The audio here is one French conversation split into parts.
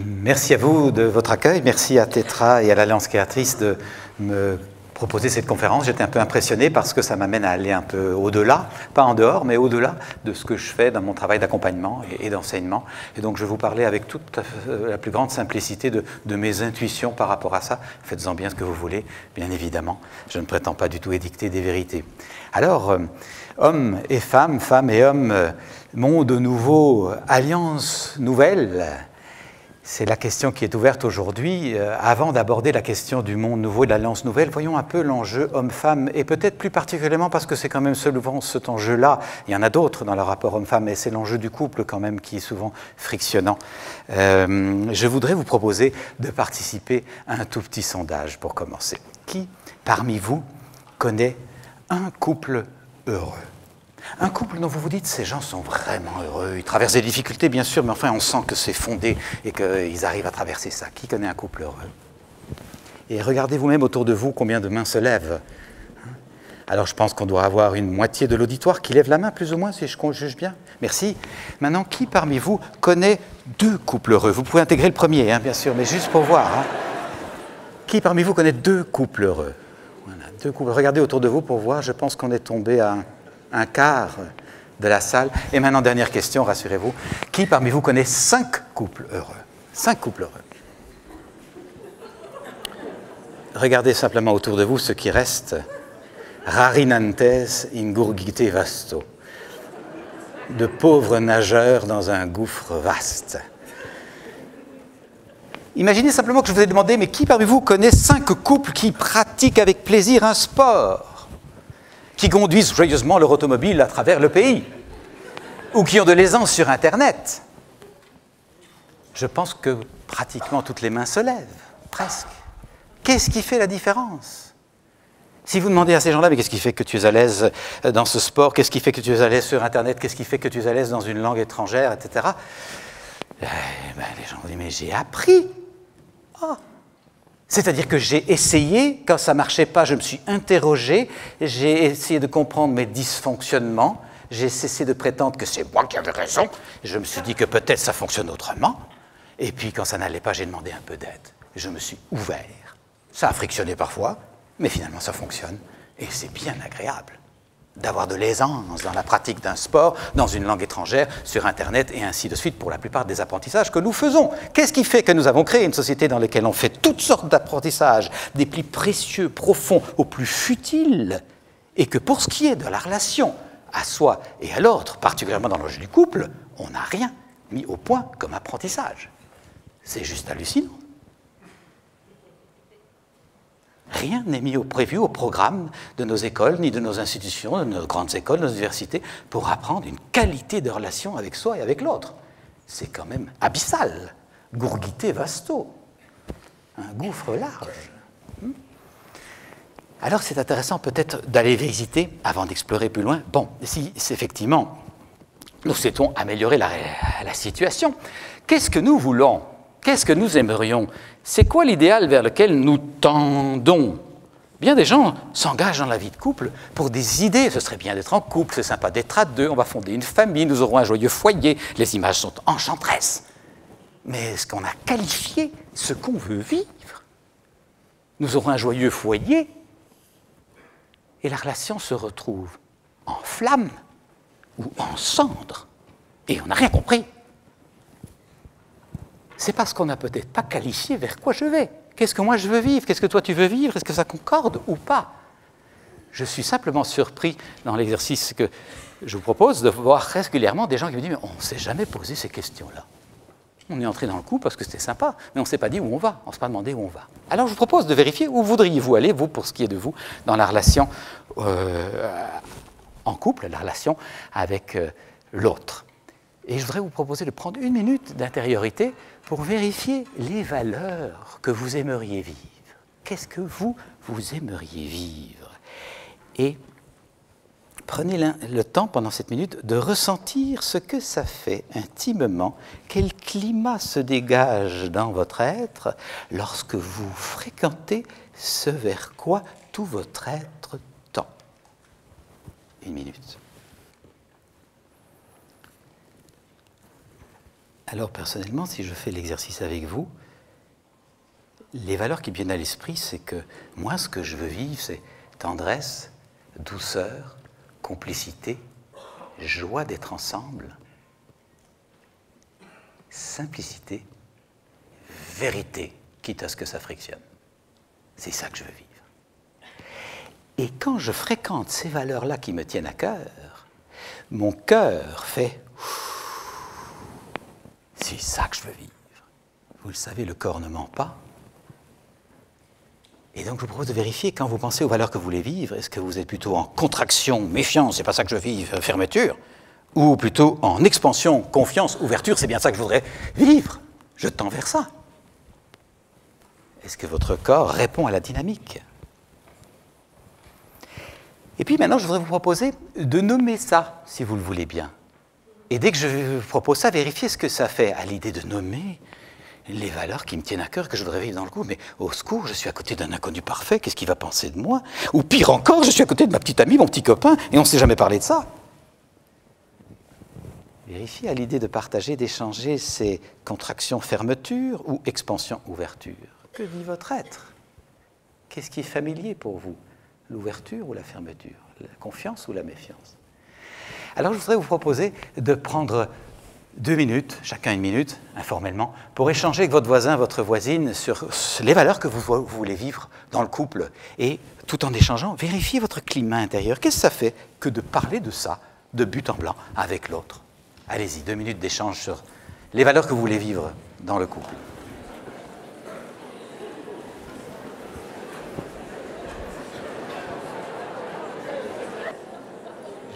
Merci à vous de votre accueil, merci à Tetra et à l'Alliance Créatrice de me proposer cette conférence. J'étais un peu impressionné parce que ça m'amène à aller un peu au-delà, pas en dehors, mais au-delà de ce que je fais dans mon travail d'accompagnement et d'enseignement. Et donc je vais vous parler avec toute la plus grande simplicité de mes intuitions par rapport à ça. Faites-en bien ce que vous voulez, bien évidemment. Je ne prétends pas du tout édicter des vérités. Alors, hommes et femmes, femmes et hommes, monde nouveau, alliance nouvelle. C'est la question qui est ouverte aujourd'hui. Avant d'aborder la question du monde nouveau et de l'alliance nouvelle, voyons un peu l'enjeu homme-femme, et peut-être plus particulièrement parce que c'est quand même souvent cet enjeu-là, il y en a d'autres dans le rapport homme-femme, mais c'est l'enjeu du couple quand même qui est souvent frictionnant. Je voudrais vous proposer de participer à un tout petit sondage pour commencer. Qui, parmi vous, connaît un couple heureux ? Un couple dont vous vous dites, ces gens sont vraiment heureux, ils traversent des difficultés bien sûr, mais enfin on sent que c'est fondé et qu'ils arrivent à traverser ça. Qui connaît un couple heureux? Et regardez vous-même autour de vous combien de mains se lèvent. Alors je pense qu'on doit avoir une moitié de l'auditoire qui lève la main, plus ou moins, si je juge bien. Merci. Maintenant, qui parmi vous connaît deux couples heureux? Vous pouvez intégrer le premier, bien sûr, mais juste pour voir. Qui parmi vous connaît deux couples heureux? Voilà, deux couples. Regardez autour de vous pour voir, je pense qu'on est tombé à un quart de la salle. Et maintenant, dernière question, rassurez-vous. Qui parmi vous connaît 5 couples heureux? 5 couples heureux. Regardez simplement autour de vous ce qui reste. Rarinantes ingurgite vasto. De pauvres nageurs dans un gouffre vaste. Imaginez simplement que je vous ai demandé, mais qui parmi vous connaît 5 couples qui pratiquent avec plaisir un sport, qui conduisent joyeusement leur automobile à travers le pays, ou qui ont de l'aisance sur Internet? Je pense que pratiquement toutes les mains se lèvent, presque. Qu'est-ce qui fait la différence? Si vous demandez à ces gens-là, mais qu'est-ce qui fait que tu es à l'aise dans ce sport? Qu'est-ce qui fait que tu es à l'aise sur Internet? Qu'est-ce qui fait que tu es à l'aise dans une langue étrangère, etc. Les gens vont dire, mais j'ai appris. Oh. C'est-à-dire que j'ai essayé, quand ça ne marchait pas, je me suis interrogé, j'ai essayé de comprendre mes dysfonctionnements, j'ai cessé de prétendre que c'est moi qui avais raison, je me suis dit que peut-être ça fonctionne autrement, et puis quand ça n'allait pas, j'ai demandé un peu d'aide. Je me suis ouvert. Ça a frictionné parfois, mais finalement ça fonctionne, et c'est bien agréable d'avoir de l'aisance dans la pratique d'un sport, dans une langue étrangère, sur Internet, et ainsi de suite, pour la plupart des apprentissages que nous faisons. Qu'est-ce qui fait que nous avons créé une société dans laquelle on fait toutes sortes d'apprentissages, des plus précieux, profonds, aux plus futiles, et que pour ce qui est de la relation à soi et à l'autre, particulièrement dans l'enjeu du couple, on n'a rien mis au point comme apprentissage. C'est juste hallucinant. Rien n'est mis prévu au programme de nos écoles, ni de nos institutions, de nos grandes écoles, de nos universités, pour apprendre une qualité de relation avec soi et avec l'autre. C'est quand même abyssal. Gurgite vasto. Un gouffre large. Alors c'est intéressant peut-être d'aller visiter, avant d'explorer plus loin, bon, si effectivement nous souhaitons améliorer la situation, qu'est-ce que nous voulons? Qu'est-ce que nous aimerions? C'est quoi l'idéal vers lequel nous tendons? Bien des gens s'engagent dans la vie de couple pour des idées. Ce serait bien d'être en couple, c'est sympa d'être à deux, on va fonder une famille, nous aurons un joyeux foyer, les images sont enchanteresses. Mais est-ce qu'on a qualifié ce qu'on veut vivre? Nous aurons un joyeux foyer et la relation se retrouve en flammes ou en cendres. Et on n'a rien compris. C'est parce qu'on n'a peut-être pas qualifié vers quoi je vais. Qu'est-ce que moi je veux vivre? Qu'est-ce que toi tu veux vivre? Est-ce que ça concorde ou pas? Je suis simplement surpris dans l'exercice que je vous propose de voir régulièrement des gens qui me disent « mais on ne s'est jamais posé ces questions-là. On est entré dans le coup parce que c'était sympa, mais on ne s'est pas dit où on va, on ne s'est pas demandé où on va. » Alors je vous propose de vérifier où voudriez-vous aller, vous, pour ce qui est de vous, dans la relation en couple, la relation avec l'autre. Et je voudrais vous proposer de prendre 1 minute d'intériorité pour vérifier les valeurs que vous aimeriez vivre. Qu'est-ce que vous aimeriez vivre? Et prenez le temps pendant cette minute de ressentir ce que ça fait intimement, quel climat se dégage dans votre être lorsque vous fréquentez ce vers quoi tout votre être tend. 1 minute. Alors personnellement, si je fais l'exercice avec vous, les valeurs qui me viennent à l'esprit, c'est que moi, ce que je veux vivre, c'est tendresse, douceur, complicité, joie d'être ensemble, simplicité, vérité, quitte à ce que ça frictionne. C'est ça que je veux vivre. Et quand je fréquente ces valeurs-là qui me tiennent à cœur, mon cœur fait « c'est ça que je veux vivre ». Vous le savez, le corps ne ment pas. Et donc je vous propose de vérifier, quand vous pensez aux valeurs que vous voulez vivre, est-ce que vous êtes plutôt en contraction, méfiance, c'est pas ça que je veux vivre, fermeture, ou plutôt en expansion, confiance, ouverture, c'est bien ça que je voudrais vivre, je tends vers ça. Est-ce que votre corps répond à la dynamique? Et puis maintenant, je voudrais vous proposer de nommer ça, si vous le voulez bien. Et dès que je vous propose ça, vérifiez ce que ça fait à l'idée de nommer les valeurs qui me tiennent à cœur, que je voudrais vivre dans le couple. Mais au secours, je suis à côté d'un inconnu parfait, qu'est-ce qu'il va penser de moi? Ou pire encore, je suis à côté de ma petite amie, mon petit copain, et on ne s'est jamais parlé de ça. Vérifiez à l'idée de partager, d'échanger ces contractions fermeture ou expansion ouverture. Que dit votre être? Qu'est-ce qui est familier pour vous? L'ouverture ou la fermeture? La confiance ou la méfiance? Alors je voudrais vous proposer de prendre 2 minutes, chacun 1 minute, informellement, pour échanger avec votre voisin, votre voisine sur les valeurs que vous voulez vivre dans le couple. Et tout en échangeant, vérifiez votre climat intérieur. Qu'est-ce que ça fait que de parler de ça, de but en blanc, avec l'autre? Allez-y, 2 minutes d'échange sur les valeurs que vous voulez vivre dans le couple.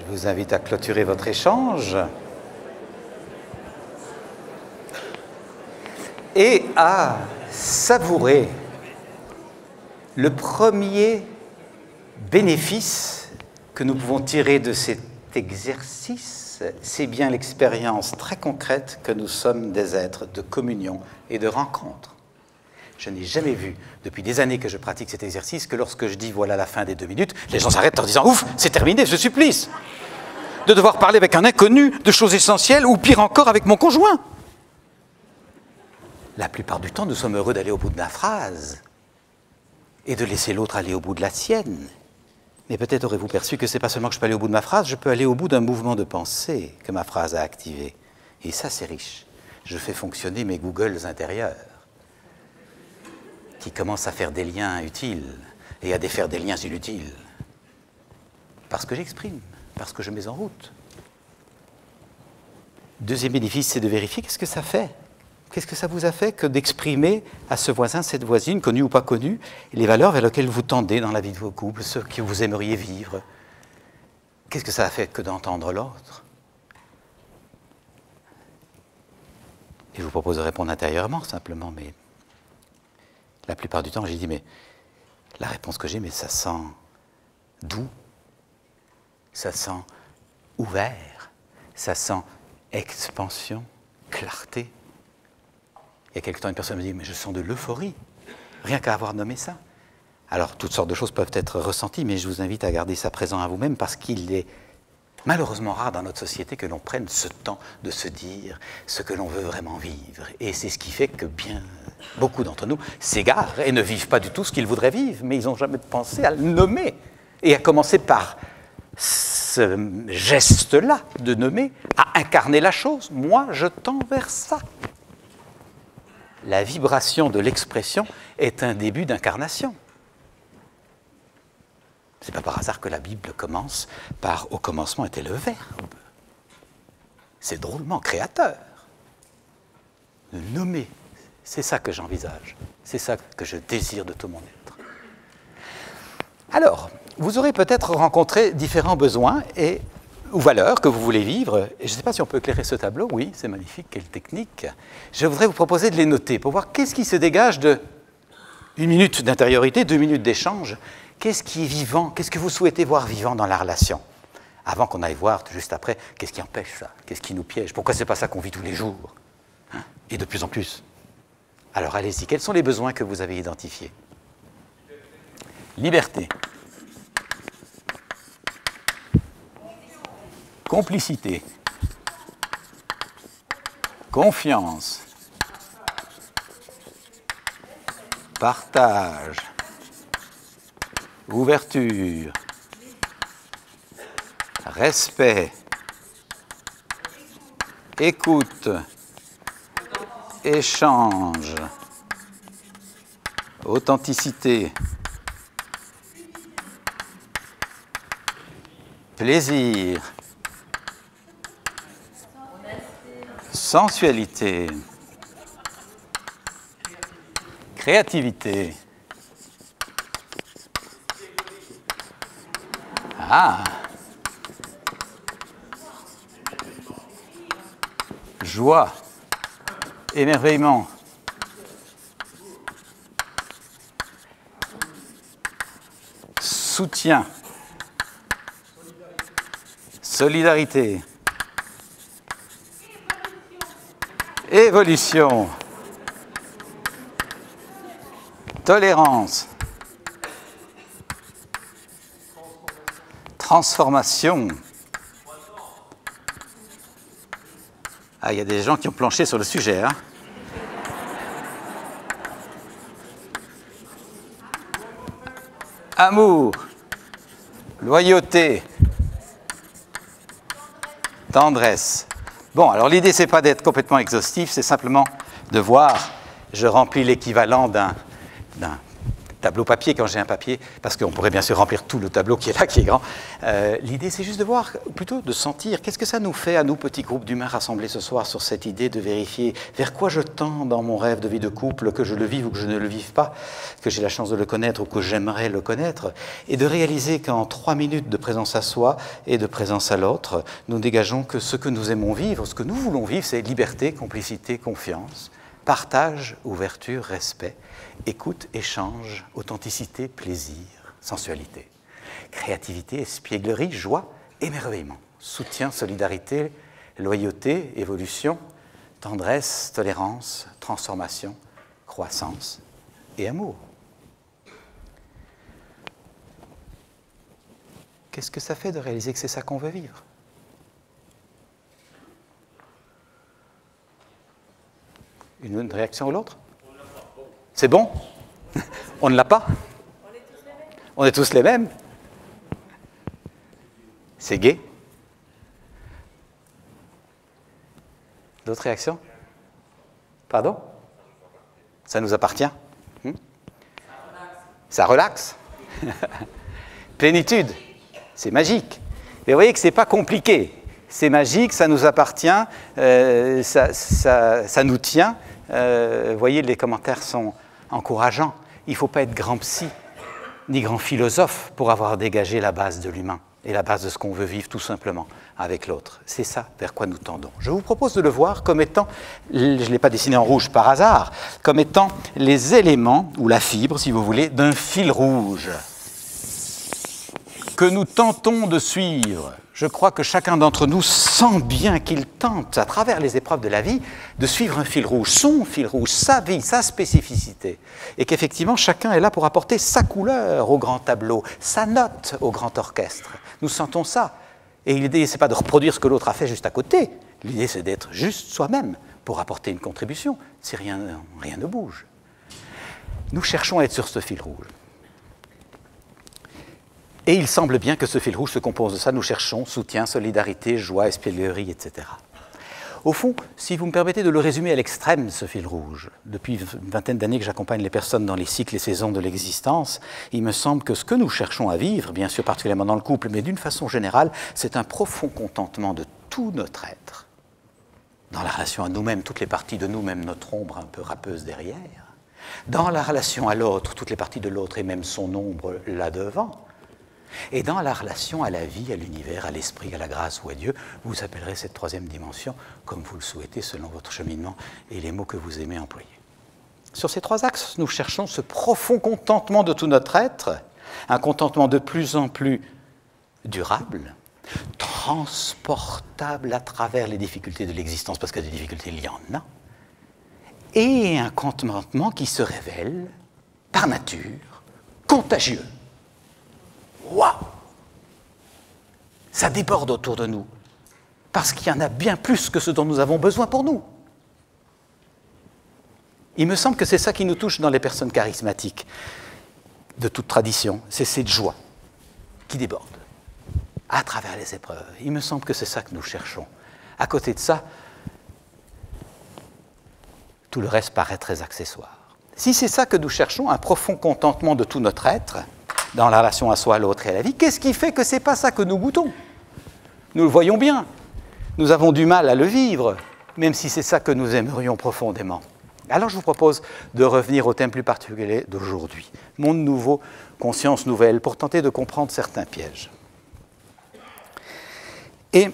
Je vous invite à clôturer votre échange et à savourer le premier bénéfice que nous pouvons tirer de cet exercice, c'est bien l'expérience très concrète que nous sommes des êtres de communion et de rencontre. Je n'ai jamais vu, depuis des années que je pratique cet exercice, que lorsque je dis voilà la fin des 2 minutes, les gens s'arrêtent en disant ouf, c'est terminé, ce supplice de devoir parler avec un inconnu de choses essentielles, ou pire encore avec mon conjoint. La plupart du temps, nous sommes heureux d'aller au bout de la phrase et de laisser l'autre aller au bout de la sienne. Mais peut-être aurez-vous perçu que ce n'est pas seulement que je peux aller au bout de ma phrase, je peux aller au bout d'un mouvement de pensée que ma phrase a activé. Et ça, c'est riche. Je fais fonctionner mes Googles intérieurs qui commencent à faire des liens utiles et à défaire des liens inutiles. Parce que j'exprime, parce que je mets en route. Deuxième bénéfice, c'est de vérifier qu'est-ce que ça fait. Qu'est-ce que ça vous a fait que d'exprimer à ce voisin, cette voisine, connue ou pas connue, les valeurs vers lesquelles vous tendez dans la vie de vos couples, ceux que vous aimeriez vivre? Qu'est-ce que ça a fait que d'entendre l'autre? Et je vous propose de répondre intérieurement, simplement, mais la plupart du temps, j'ai dit, mais la réponse que j'ai, mais ça sent doux, ça sent ouvert, ça sent expansion, clarté. Il y a quelque temps, une personne me dit, mais je sens de l'euphorie, rien qu'à avoir nommé ça. Alors, toutes sortes de choses peuvent être ressenties, mais je vous invite à garder ça présent à vous-même, parce qu'il est malheureusement rare dans notre société que l'on prenne ce temps de se dire ce que l'on veut vraiment vivre. Et c'est ce qui fait que bien beaucoup d'entre nous s'égarent et ne vivent pas du tout ce qu'ils voudraient vivre, mais ils n'ont jamais pensé à le nommer. Et à commencer par ce geste-là de nommer, à incarner la chose. Moi, je tends vers ça. La vibration de l'expression est un début d'incarnation. Ce n'est pas par hasard que la Bible commence par « au commencement était le Verbe ». C'est drôlement créateur. De nommer, c'est ça que j'envisage, c'est ça que je désire de tout mon être. Alors, vous aurez peut-être rencontré différents besoins ou valeurs que vous voulez vivre. Et je ne sais pas si on peut éclairer ce tableau. Oui, c'est magnifique, quelle technique. Je voudrais vous proposer de les noter pour voir qu'est-ce qui se dégage de 1 minute d'intériorité, 2 minutes d'échange. Qu'est-ce qui est vivant? Qu'est-ce que vous souhaitez voir vivant dans la relation? Avant qu'on aille voir, juste après, qu'est-ce qui empêche ça? Qu'est-ce qui nous piège? Pourquoi ce n'est pas ça qu'on vit tous les jours? Et de plus en plus. Alors allez-y, quels sont les besoins que vous avez identifiés? Liberté. Complicité. confiance, partage, ouverture, respect, écoute, échange, authenticité, plaisir, sensualité, créativité. Joie, émerveillement, soutien, solidarité, évolution, tolérance, transformation. Ah, il y a des gens qui ont planché sur le sujet, hein. Amour, loyauté, tendresse. Bon, alors l'idée, c'est pas d'être complètement exhaustif, c'est simplement de voir, je remplis l'équivalent d'un tableau papier quand j'ai un papier, parce qu'on pourrait bien sûr remplir tout le tableau qui est là, qui est grand. L'idée, c'est juste de voir, plutôt de sentir, qu'est-ce que ça nous fait à nous, petits groupes d'humains rassemblés ce soir, sur cette idée de vérifier vers quoi je tends dans mon rêve de vie de couple, que je le vive ou que je ne le vive pas, que j'ai la chance de le connaître ou que j'aimerais le connaître, et de réaliser qu'en 3 minutes de présence à soi et de présence à l'autre, nous dégageons que ce que nous aimons vivre, ce que nous voulons vivre, c'est liberté, complicité, confiance, partage, ouverture, respect, écoute, échange, authenticité, plaisir, sensualité, créativité, espièglerie, joie, émerveillement, soutien, solidarité, loyauté, évolution, tendresse, tolérance, transformation, croissance et amour. Qu'est-ce que ça fait de réaliser que c'est ça qu'on veut vivre ? Une réaction ou l'autre ? C'est bon ? On ne l'a pas ? On est tous les mêmes ? C'est gai ? D'autres réactions ? Pardon ? Ça nous appartient ? Ça relaxe ? Plénitude ? C'est magique. Mais vous voyez que ce n'est pas compliqué. C'est magique, ça nous appartient, ça nous tient. Vous voyez, les commentaires sont encourageants. Il ne faut pas être grand psy, ni grand philosophe pour avoir dégagé la base de l'humain et la base de ce qu'on veut vivre tout simplement avec l'autre. C'est ça vers quoi nous tendons. Je vous propose de le voir comme étant, je ne l'ai pas dessiné en rouge par hasard, comme étant les éléments, ou la fibre si vous voulez, d'un fil rouge que nous tentons de suivre. Je crois que chacun d'entre nous sent bien qu'il tente, à travers les épreuves de la vie, de suivre un fil rouge, son fil rouge, sa vie, sa spécificité. Et qu'effectivement, chacun est là pour apporter sa couleur au grand tableau, sa note au grand orchestre. Nous sentons ça. Et l'idée, ce n'est pas de reproduire ce que l'autre a fait juste à côté. L'idée, c'est d'être juste soi-même pour apporter une contribution, si rien ne bouge. Nous cherchons à être sur ce fil rouge. Et il semble bien que ce fil rouge se compose de ça. Nous cherchons soutien, solidarité, joie, espièglerie, etc. Au fond, si vous me permettez de le résumer à l'extrême, ce fil rouge, depuis une vingtaine d'années que j'accompagne les personnes dans les cycles et saisons de l'existence, il me semble que ce que nous cherchons à vivre, bien sûr particulièrement dans le couple, mais d'une façon générale, c'est un profond contentement de tout notre être. Dans la relation à nous-mêmes, toutes les parties de nous, même notre ombre un peu râpeuse derrière. Dans la relation à l'autre, toutes les parties de l'autre et même son ombre là devant. Et dans la relation à la vie, à l'univers, à l'esprit, à la grâce ou à Dieu, vous appellerez cette troisième dimension comme vous le souhaitez selon votre cheminement et les mots que vous aimez employer. Sur ces 3 axes, nous cherchons ce profond contentement de tout notre être, un contentement de plus en plus durable, transportable à travers les difficultés de l'existence, parce que des difficultés, il y en a, et un contentement qui se révèle, par nature, contagieux. Waouh! Ça déborde autour de nous, parce qu'il y en a bien plus que ce dont nous avons besoin pour nous. Il me semble que c'est ça qui nous touche dans les personnes charismatiques de toute tradition, c'est cette joie qui déborde à travers les épreuves. Il me semble que c'est ça que nous cherchons. À côté de ça, tout le reste paraît très accessoire. Si c'est ça que nous cherchons, un profond contentement de tout notre être, dans la relation à soi, à l'autre et à la vie, qu'est-ce qui fait que ce n'est pas ça que nous goûtons? Nous le voyons bien. Nous avons du mal à le vivre, même si c'est ça que nous aimerions profondément. Alors je vous propose de revenir au thème plus particulier d'aujourd'hui. Monde nouveau, conscience nouvelle, pour tenter de comprendre certains pièges. Et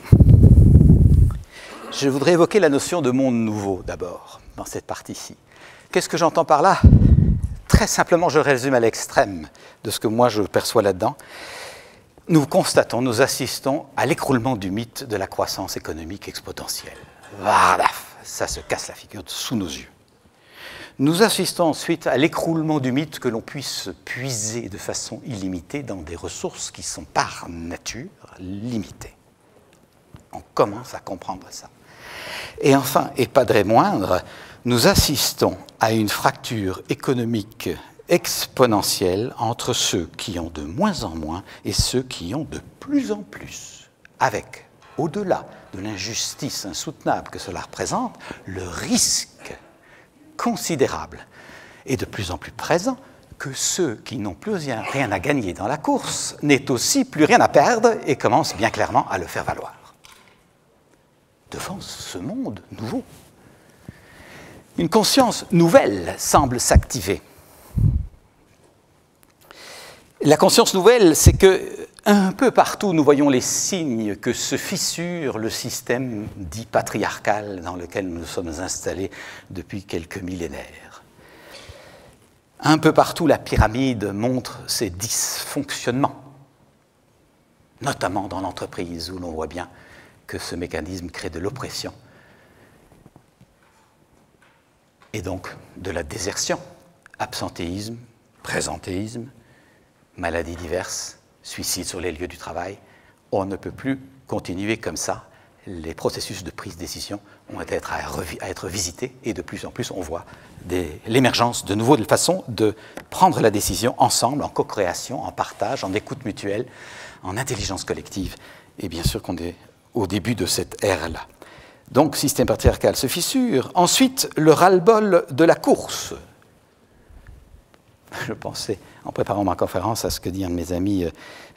je voudrais évoquer la notion de monde nouveau d'abord, dans cette partie-ci. Qu'est-ce que j'entends par là? Très simplement, je résume à l'extrême de ce que moi je perçois là-dedans. Nous constatons, nous assistons à l'écroulement du mythe de la croissance économique exponentielle. Voilà, ça se casse la figure sous nos yeux. Nous assistons ensuite à l'écroulement du mythe que l'on puisse puiser de façon illimitée dans des ressources qui sont par nature limitées. On commence à comprendre ça. Et enfin, et pas des moindres, nous assistons à une fracture économique exponentielle entre ceux qui ont de moins en moins et ceux qui ont de plus en plus, avec, au-delà de l'injustice insoutenable que cela représente, le risque considérable et de plus en plus présent que ceux qui n'ont plus rien à gagner dans la course n'aient aussi plus rien à perdre et commencent bien clairement à le faire valoir. Devant ce monde nouveau, une conscience nouvelle semble s'activer. La conscience nouvelle, c'est que un peu partout, nous voyons les signes que se fissure le système dit patriarcal dans lequel nous sommes installés depuis quelques millénaires. Un peu partout, la pyramide montre ses dysfonctionnements, notamment dans l'entreprise où l'on voit bien que ce mécanisme crée de l'oppression et donc de la désertion, absentéisme, présentéisme, maladies diverses, suicides sur les lieux du travail. On ne peut plus continuer comme ça. Les processus de prise de décision ont à être visités et de plus en plus on voit l'émergence de nouvelles façons de prendre la décision ensemble, en co-création, en partage, en écoute mutuelle, en intelligence collective. Et bien sûr qu'on est au début de cette ère-là. Donc, système patriarcal se fissure. Ensuite, le ras-le-bol de la course. Je pensais, en préparant ma conférence, à ce que dit un de mes amis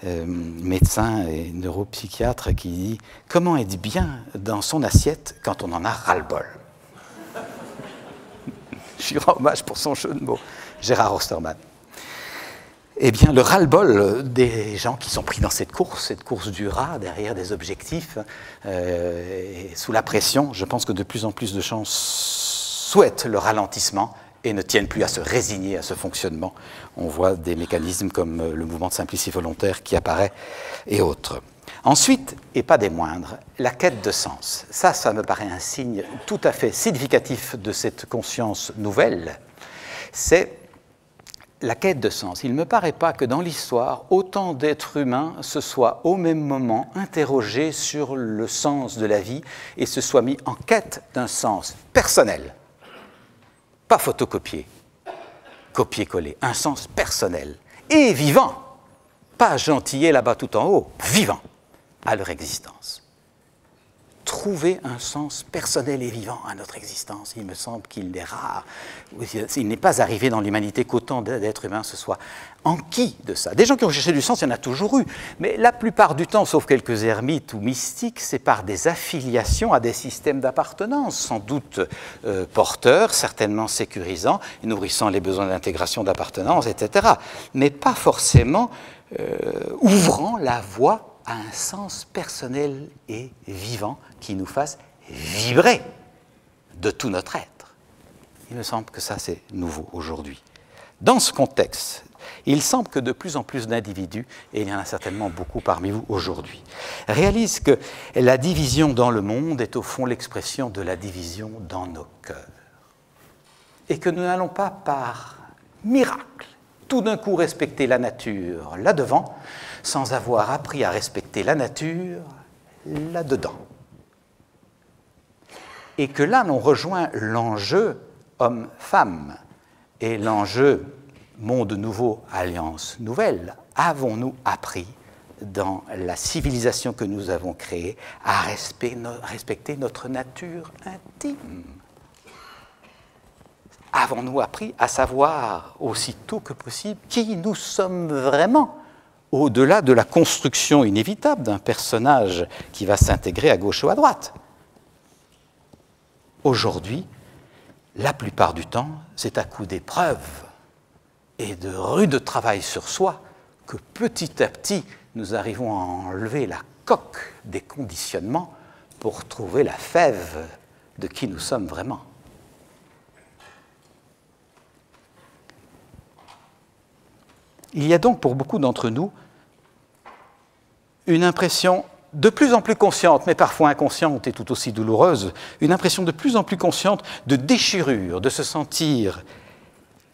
médecin et neuropsychiatre qui dit « Comment être bien dans son assiette quand on en a ras-le-bol ?» Je lui rends hommage pour son jeu de mots, Gérard Osterman. Eh bien, le ras-le-bol des gens qui sont pris dans cette course du rat, derrière des objectifs, et sous la pression, je pense que de plus en plus de gens souhaitent le ralentissement et ne tiennent plus à se résigner à ce fonctionnement. On voit des mécanismes comme le mouvement de simplicie volontaire qui apparaît et autres. Ensuite, et pas des moindres, la quête de sens. Ça me paraît un signe tout à fait significatif de cette conscience nouvelle. C'est la quête de sens. Il ne me paraît pas que dans l'histoire, autant d'êtres humains se soient au même moment interrogés sur le sens de la vie et se soient mis en quête d'un sens personnel. Pas photocopié, copier-coller, un sens personnel et vivant, pas gentillet là-bas tout en haut, vivant à leur existence. Trouver un sens personnel et vivant à notre existence, il me semble qu'il est rare. Il n'est pas arrivé dans l'humanité qu'autant d'êtres humains se soient enquis de ça. Des gens qui ont cherché du sens, il y en a toujours eu, mais la plupart du temps, sauf quelques ermites ou mystiques, c'est par des affiliations à des systèmes d'appartenance, sans doute porteurs, certainement sécurisants, nourrissant les besoins d'intégration, d'appartenance, etc., mais pas forcément ouvrant la voie à un sens personnel et vivant qui nous fasse vibrer de tout notre être. Il me semble que ça, c'est nouveau aujourd'hui. Dans ce contexte, il semble que de plus en plus d'individus, et il y en a certainement beaucoup parmi vous aujourd'hui, réalisent que la division dans le monde est au fond l'expression de la division dans nos cœurs. Et que nous n'allons pas par miracle tout d'un coup respecter la nature là-devant, sans avoir appris à respecter la nature là-dedans. Et que là, on rejoint l'enjeu homme-femme. Et l'enjeu monde nouveau, alliance nouvelle, avons-nous appris dans la civilisation que nous avons créée à respecter notre nature intime? Avons-nous appris à savoir aussitôt que possible qui nous sommes vraiment, au-delà de la construction inévitable d'un personnage qui va s'intégrer à gauche ou à droite? Aujourd'hui, la plupart du temps, c'est à coup d'épreuves et de rude travail sur soi que petit à petit, nous arrivons à enlever la coque des conditionnements pour trouver la fève de qui nous sommes vraiment. Il y a donc pour beaucoup d'entre nous une impression de plus en plus consciente, mais parfois inconsciente et tout aussi douloureuse, une impression de plus en plus consciente de déchirure, de se sentir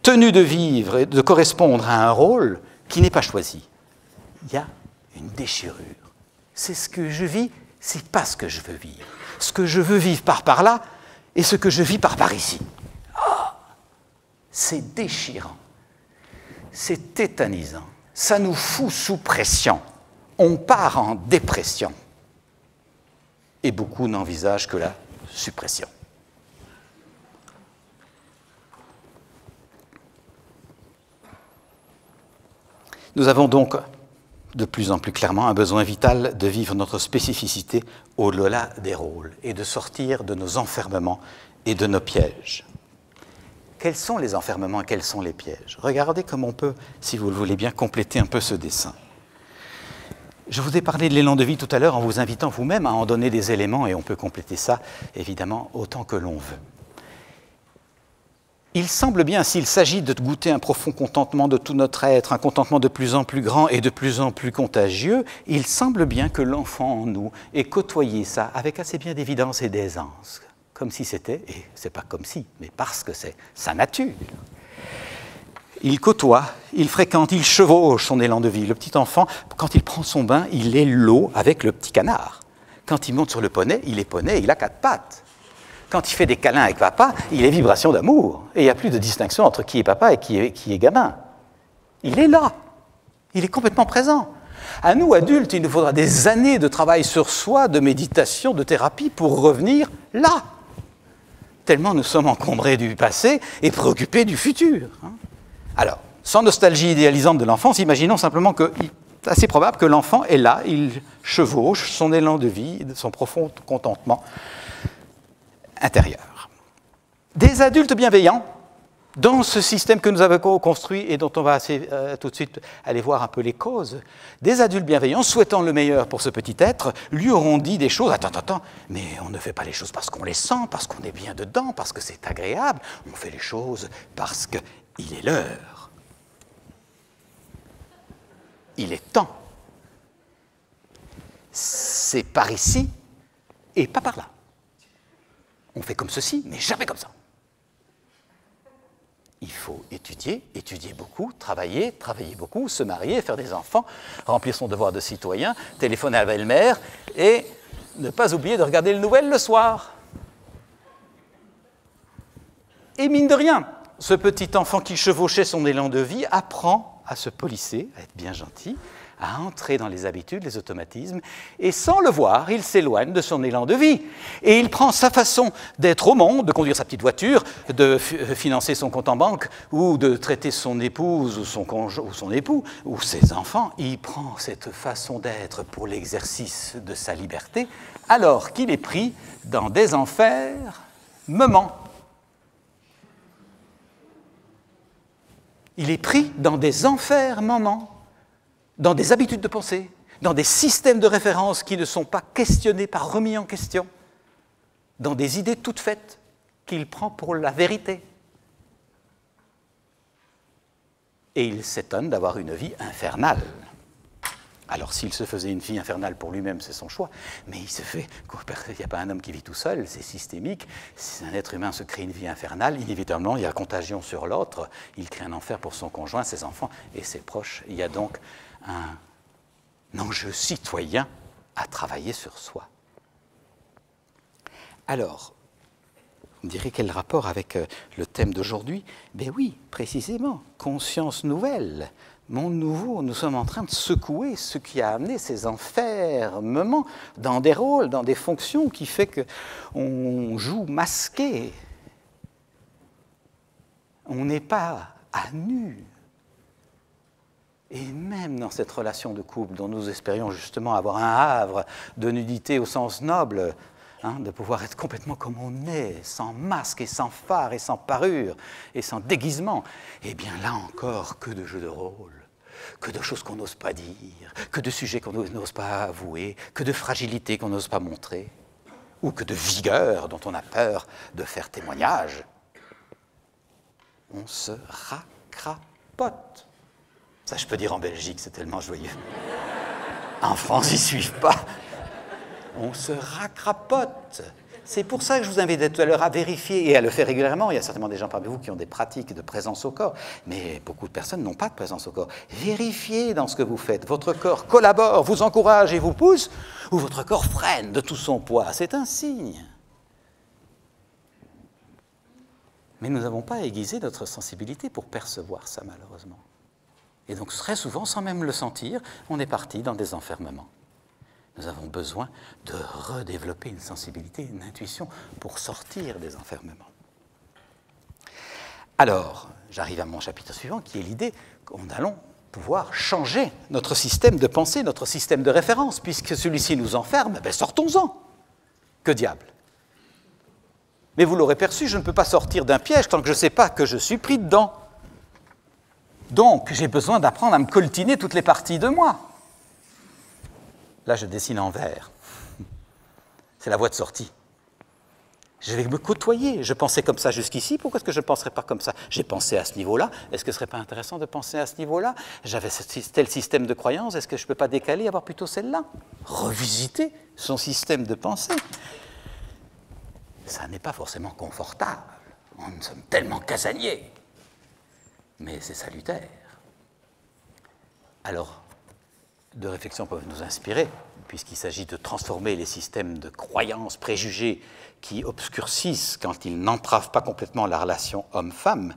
tenu de vivre et de correspondre à un rôle qui n'est pas choisi. Il y a une déchirure. C'est ce que je vis, c'est pas ce que je veux vivre. Ce que je veux vivre par là et ce que je vis par ici. Oh, c'est déchirant. C'est tétanisant. Ça nous fout sous pression. On part en dépression. Et beaucoup n'envisagent que la suppression. Nous avons donc de plus en plus clairement un besoin vital de vivre notre spécificité au-delà des rôles et de sortir de nos enfermements et de nos pièges. Quels sont les enfermements et quels sont les pièges? Regardez comme on peut, si vous le voulez bien, compléter un peu ce dessin. Je vous ai parlé de l'élan de vie tout à l'heure en vous invitant vous-même à en donner des éléments et on peut compléter ça, évidemment, autant que l'on veut. Il semble bien, s'il s'agit de goûter un profond contentement de tout notre être, un contentement de plus en plus grand et de plus en plus contagieux, il semble bien que l'enfant en nous ait côtoyé ça avec assez bien d'évidence et d'aisance. Comme si c'était, et c'est pas comme si, mais parce que c'est sa nature. Il côtoie, il fréquente, il chevauche son élan de vie. Le petit enfant, quand il prend son bain, il est l'eau avec le petit canard. Quand il monte sur le poney, il est poney, il a 4 pattes. Quand il fait des câlins avec papa, il est vibration d'amour. Et il n'y a plus de distinction entre qui est papa et qui est gamin. Il est là. Il est complètement présent. À nous, adultes, il nous faudra des années de travail sur soi, de méditation, de thérapie pour revenir là. Tellement nous sommes encombrés du passé et préoccupés du futur. Alors, sans nostalgie idéalisante de l'enfance, imaginons simplement que c'est assez probable que l'enfant est là, il chevauche son élan de vie, son profond contentement intérieur. Des adultes bienveillants, dans ce système que nous avons construit et dont on va tout de suite aller voir un peu les causes, des adultes bienveillants, souhaitant le meilleur pour ce petit être, lui auront dit des choses, attends, mais on ne fait pas les choses parce qu'on les sent, parce qu'on est bien dedans, parce que c'est agréable, on fait les choses parce qu'il est l'heure. Il est temps. C'est par ici et pas par là. On fait comme ceci, mais jamais comme ça. Il faut étudier beaucoup, travailler beaucoup, se marier, faire des enfants, remplir son devoir de citoyen, téléphoner à la belle-mère et ne pas oublier de regarder les nouvelles le soir. Et mine de rien, ce petit enfant qui chevauchait son élan de vie apprend à se polisser, à être bien gentil, à entrer dans les habitudes, les automatismes, et sans le voir, il s'éloigne de son élan de vie. Et il prend sa façon d'être au monde, de conduire sa petite voiture, de financer son compte en banque, ou de traiter son épouse, ou son époux, ou ses enfants. Il prend cette façon d'être pour l'exercice de sa liberté, alors qu'il est pris dans des enfers moments. Il est pris dans des enfers moments. Dans des habitudes de pensée, dans des systèmes de référence qui ne sont pas questionnés, pas remis en question, dans des idées toutes faites qu'il prend pour la vérité. Et il s'étonne d'avoir une vie infernale. Alors s'il se faisait une vie infernale pour lui-même, c'est son choix, mais il se fait, il n'y a pas un homme qui vit tout seul, c'est systémique. Si un être humain se crée une vie infernale, inévitablement il y a contagion sur l'autre, il crée un enfer pour son conjoint, ses enfants et ses proches. Il y a donc un enjeu citoyen à travailler sur soi. Alors, Vous me direz quel rapport avec le thème d'aujourd'hui? Ben oui, précisément, conscience nouvelle, monde nouveau. Nous sommes en train de secouer ce qui a amené ces enfermements dans des rôles, dans des fonctions qui fait qu'on joue masqué. On n'est pas à nu. Et même dans cette relation de couple dont nous espérions justement avoir un havre de nudité au sens noble, de pouvoir être complètement comme on est, sans masque et sans phare et sans parure et sans déguisement, eh bien là encore, que de jeux de rôle, que de choses qu'on n'ose pas dire, que de sujets qu'on n'ose pas avouer, que de fragilité qu'on n'ose pas montrer, ou que de vigueur dont on a peur de faire témoignage. On se racrapote. Ça, je peux dire en Belgique, c'est tellement joyeux. En France, ils ne suivent pas. On se racrapote. C'est pour ça que je vous invite tout à l'heure à vérifier et à le faire régulièrement. Il y a certainement des gens parmi vous qui ont des pratiques de présence au corps, mais beaucoup de personnes n'ont pas de présence au corps. Vérifiez dans ce que vous faites. Votre corps collabore, vous encourage et vous pousse, ou votre corps freine de tout son poids. C'est un signe. Mais nous n'avons pas aiguisé notre sensibilité pour percevoir ça, malheureusement. Et donc, très souvent, sans même le sentir, on est parti dans des enfermements. Nous avons besoin de redévelopper une sensibilité, une intuition pour sortir des enfermements. Alors, j'arrive à mon chapitre suivant, qui est l'idée qu'on allons pouvoir changer notre système de pensée, notre système de référence, puisque celui-ci nous enferme, ben sortons-en. Que diable? Mais vous l'aurez perçu, je ne peux pas sortir d'un piège tant que je ne sais pas que je suis pris dedans. Donc, j'ai besoin d'apprendre à me coltiner toutes les parties de moi. Là, je dessine en vert. C'est la voie de sortie. Je vais me côtoyer. Je pensais comme ça jusqu'ici, pourquoi est-ce que je ne penserais pas comme ça? J'ai pensé à ce niveau-là. Est-ce que ce ne serait pas intéressant de penser à ce niveau-là? J'avais tel système de croyance, est-ce que je ne peux pas décaler et avoir plutôt celle-là? Revisiter son système de pensée. Ça n'est pas forcément confortable. Nous sommes tellement casaniers. Mais c'est salutaire. Alors, deux réflexions peuvent nous inspirer, puisqu'il s'agit de transformer les systèmes de croyances, préjugés qui obscurcissent quand ils n'entravent pas complètement la relation homme-femme.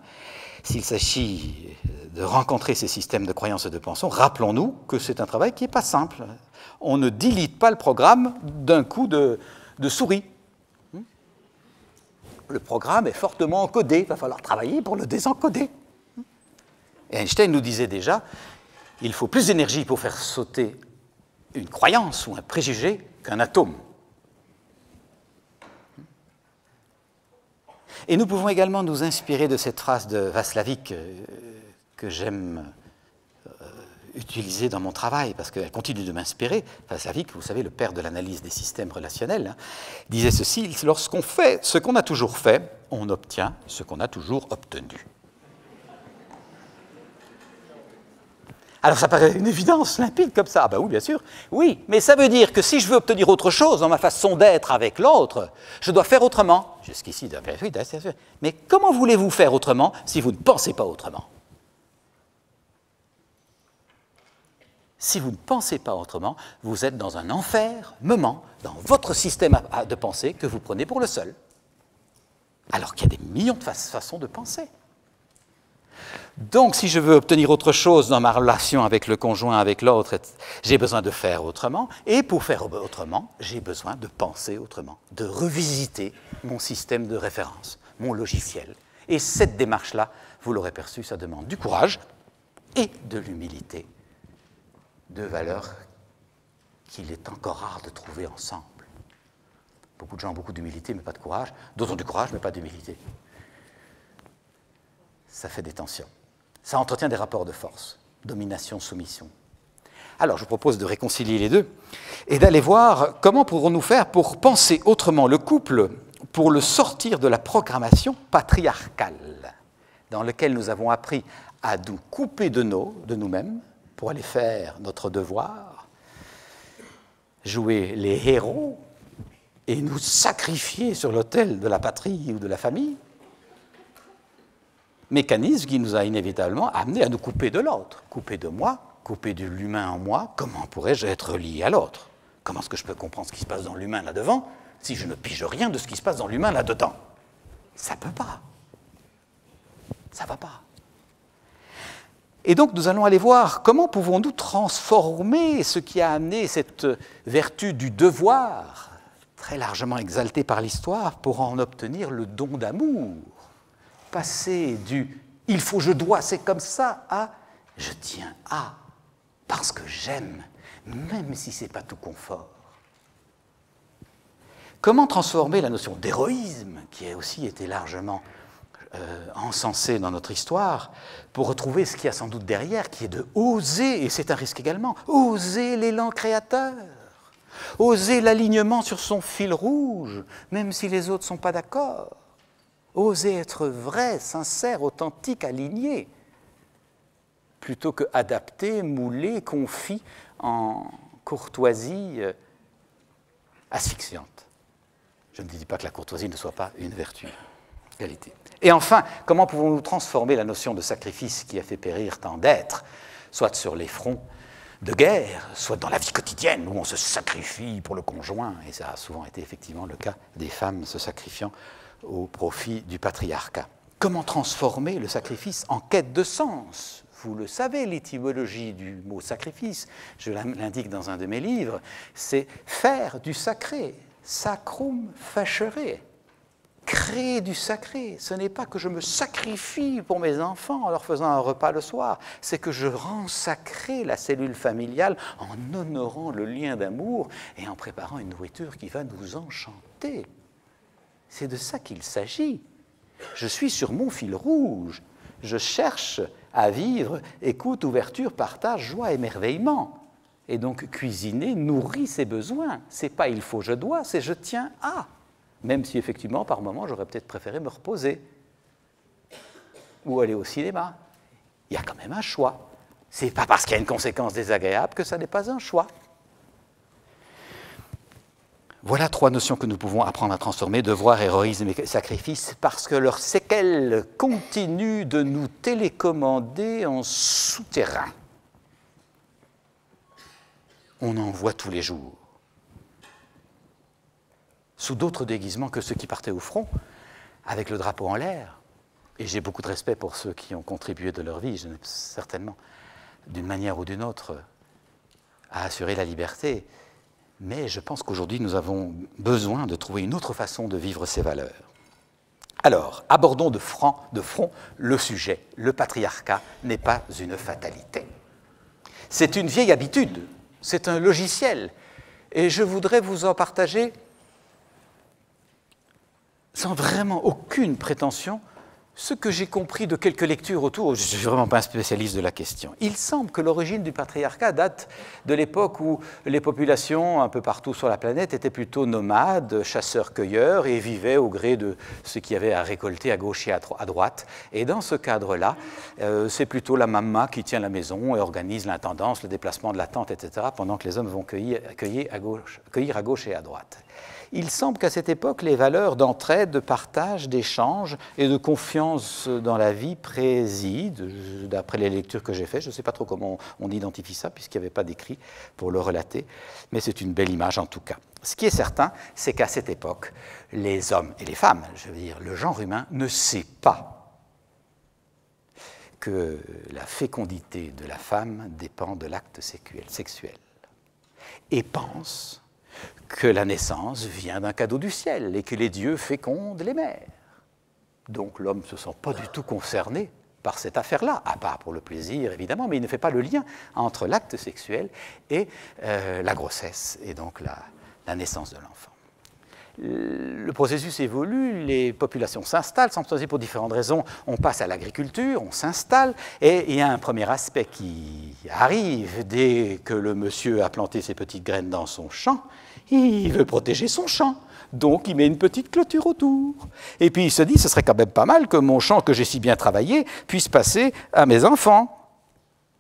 S'il s'agit de rencontrer ces systèmes de croyances et de pensée, rappelons-nous que c'est un travail qui n'est pas simple. On ne dilite pas le programme d'un coup de souris. Le programme est fortement encodé, il va falloir travailler pour le désencoder. Et Einstein nous disait déjà, il faut plus d'énergie pour faire sauter une croyance ou un préjugé qu'un atome. Et nous pouvons également nous inspirer de cette phrase de Václavic que j'aime utiliser dans mon travail, parce qu'elle continue de m'inspirer. Václavic, vous savez, le père de l'analyse des systèmes relationnels, disait ceci, lorsqu'on fait ce qu'on a toujours fait, on obtient ce qu'on a toujours obtenu. Alors ça paraît une évidence limpide comme ça. Ah ben oui, bien sûr. Oui, mais ça veut dire que si je veux obtenir autre chose dans ma façon d'être avec l'autre, je dois faire autrement. Jusqu'ici, oui, bien sûr. Mais comment voulez-vous faire autrement si vous ne pensez pas autrement? Si vous ne pensez pas autrement, vous êtes dans un enfermement, dans votre système de pensée que vous prenez pour le seul. Alors qu'il y a des millions de façons de penser. Donc, si je veux obtenir autre chose dans ma relation avec le conjoint, avec l'autre, j'ai besoin de faire autrement. Et pour faire autrement, j'ai besoin de penser autrement, de revisiter mon système de référence, mon logiciel. Et cette démarche-là, vous l'aurez perçu, ça demande du courage et de l'humilité, deux valeurs qu'il est encore rare de trouver ensemble. Beaucoup de gens ont beaucoup d'humilité, mais pas de courage. D'autres ont du courage, mais pas d'humilité. Ça fait des tensions. Ça entretient des rapports de force, domination, soumission. Alors, je vous propose de réconcilier les deux et d'aller voir comment pourrons-nous faire pour penser autrement le couple, pour le sortir de la programmation patriarcale, dans laquelle nous avons appris à nous couper de nous-mêmes pour aller faire notre devoir, jouer les héros et nous sacrifier sur l'autel de la patrie ou de la famille. Mécanisme qui nous a inévitablement amené à nous couper de l'autre, couper de moi, couper de l'humain en moi. Comment pourrais-je être relié à l'autre? Comment est-ce que je peux comprendre ce qui se passe dans l'humain là-devant si je ne pige rien de ce qui se passe dans l'humain là-dedans? Ça ne peut pas. Ça ne va pas. Et donc nous allons aller voir comment pouvons-nous transformer ce qui a amené cette vertu du devoir, très largement exaltée par l'histoire, pour en obtenir le don d'amour. Passer du « il faut, je dois, c'est comme ça » à « je tiens à, parce que j'aime, même si ce n'est pas tout confort ». Comment transformer la notion d'héroïsme, qui a aussi été largement encensée dans notre histoire, pour retrouver ce qu'il y a sans doute derrière, qui est de oser, et c'est un risque également, oser l'élan créateur, oser l'alignement sur son fil rouge, même si les autres ne sont pas d'accord, oser être vrai, sincère, authentique, aligné, plutôt que adapté, moulé, confit en courtoisie asphyxiante. Je ne dis pas que la courtoisie ne soit pas une vertu, qualité. Et enfin, comment pouvons-nous transformer la notion de sacrifice qui a fait périr tant d'êtres, soit sur les fronts de guerre, soit dans la vie quotidienne où on se sacrifie pour le conjoint, et ça a souvent été effectivement le cas des femmes se sacrifiant au profit du patriarcat. Comment transformer le sacrifice en quête de sens? Vous le savez, l'étymologie du mot sacrifice, je l'indique dans un de mes livres, c'est faire du sacré, sacrum facere. Créer du sacré, ce n'est pas que je me sacrifie pour mes enfants en leur faisant un repas le soir, c'est que je rends sacrée la cellule familiale en honorant le lien d'amour et en préparant une nourriture qui va nous enchanter. C'est de ça qu'il s'agit. Je suis sur mon fil rouge, je cherche à vivre écoute, ouverture, partage, joie, émerveillement. Et donc cuisiner nourrit ses besoins. C'est pas il faut, je dois, c'est je tiens à. Même si effectivement, par moments, j'aurais peut-être préféré me reposer ou aller au cinéma. Il y a quand même un choix. Ce n'est pas parce qu'il y a une conséquence désagréable que ça n'est pas un choix. Voilà trois notions que nous pouvons apprendre à transformer, devoir, héroïsme et sacrifice, parce que leurs séquelles continuent de nous télécommander en souterrain. On en voit tous les jours. Sous d'autres déguisements que ceux qui partaient au front, avec le drapeau en l'air. Et j'ai beaucoup de respect pour ceux qui ont contribué de leur vie, certainement, d'une manière ou d'une autre, à assurer la liberté. Mais je pense qu'aujourd'hui, nous avons besoin de trouver une autre façon de vivre ces valeurs. Alors, abordons de front le sujet. Le patriarcat n'est pas une fatalité. C'est une vieille habitude, c'est un logiciel. Et je voudrais vous en partager sans vraiment aucune prétention, ce que j'ai compris de quelques lectures autour, je ne suis vraiment pas un spécialiste de la question. Il semble que l'origine du patriarcat date de l'époque où les populations un peu partout sur la planète étaient plutôt nomades, chasseurs-cueilleurs, et vivaient au gré de ce qu'il y avait à récolter à gauche et à droite. Et dans ce cadre-là, c'est plutôt la mamma qui tient la maison et organise l'intendance, le déplacement de la tente, etc., pendant que les hommes vont cueillir à gauche et à droite. Il semble qu'à cette époque, les valeurs d'entraide, de partage, d'échange et de confiance dans la vie président, d'après les lectures que j'ai faites. Je ne sais pas trop comment on identifie ça, puisqu'il n'y avait pas d'écrit pour le relater, mais c'est une belle image en tout cas. Ce qui est certain, c'est qu'à cette époque, les hommes et les femmes, je veux dire, le genre humain, ne sait pas que la fécondité de la femme dépend de l'acte sexuel et pense que la naissance vient d'un cadeau du ciel et que les dieux fécondent les mères. Donc l'homme ne se sent pas du tout concerné par cette affaire-là, à part pour le plaisir évidemment, mais il ne fait pas le lien entre l'acte sexuel et la grossesse et donc la naissance de l'enfant. Le processus évolue, les populations s'installent, sans doute pour différentes raisons. On passe à l'agriculture, on s'installe, et il y a un premier aspect qui arrive dès que le monsieur a planté ses petites graines dans son champ. Il veut protéger son champ, donc il met une petite clôture autour. Et puis il se dit, ce serait quand même pas mal que mon champ que j'ai si bien travaillé puisse passer à mes enfants,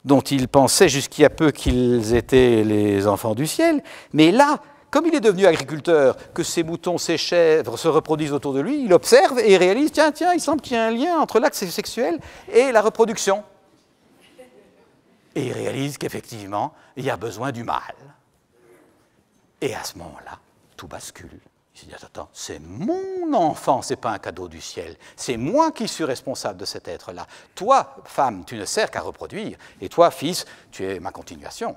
dont il pensait jusqu'il y a peu qu'ils étaient les enfants du ciel. Mais là, comme il est devenu agriculteur, que ses moutons, ses chèvres se reproduisent autour de lui, il observe et il réalise, tiens, il semble qu'il y a un lien entre l'acte sexuel et la reproduction. Et il réalise qu'effectivement, il y a besoin du mâle. Et à ce moment-là, tout bascule. Il s'est dit, attends, c'est mon enfant, ce n'est pas un cadeau du ciel. C'est moi qui suis responsable de cet être-là. Toi, femme, tu ne sers qu'à reproduire. Et toi, fils, tu es ma continuation.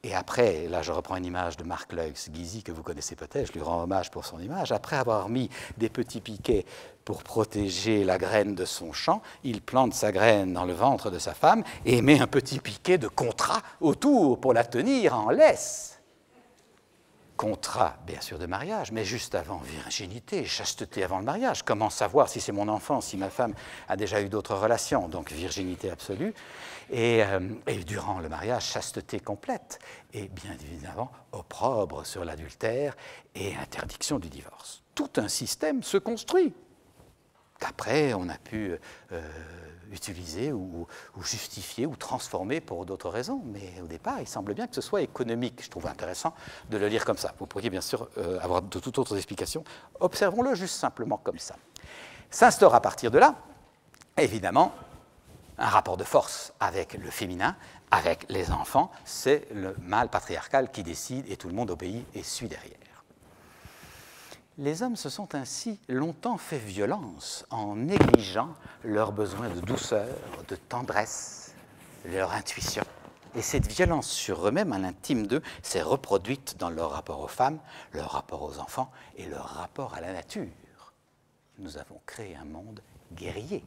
Et après, là je reprends une image de Marc Leux-Guisy que vous connaissez peut-être, je lui rends hommage pour son image. Après avoir mis des petits piquets pour protéger la graine de son champ, il plante sa graine dans le ventre de sa femme et met un petit piquet de contrat autour pour la tenir en laisse. Contrat, bien sûr, de mariage, mais juste avant, virginité, chasteté avant le mariage. Comment savoir si c'est mon enfant, si ma femme a déjà eu d'autres relations? Donc virginité absolue. Et durant le mariage, chasteté complète. Et bien évidemment, opprobre sur l'adultère et interdiction du divorce. Tout un système se construit. Qu'après, on a pu utiliser ou justifier ou transformer pour d'autres raisons. Mais au départ, il semble bien que ce soit économique. Je trouve intéressant de le lire comme ça. Vous pourriez bien sûr avoir de toutes autres explications. Observons-le juste simplement comme ça. S'instaure à partir de là, évidemment, un rapport de force avec le féminin, avec les enfants. C'est le mâle patriarcal qui décide et tout le monde obéit et suit derrière. Les hommes se sont ainsi longtemps fait violence en négligeant leurs besoins de douceur, de tendresse, leur intuition. Et cette violence sur eux-mêmes, à l'intime d'eux, s'est reproduite dans leur rapport aux femmes, leur rapport aux enfants et leur rapport à la nature. Nous avons créé un monde guerrier.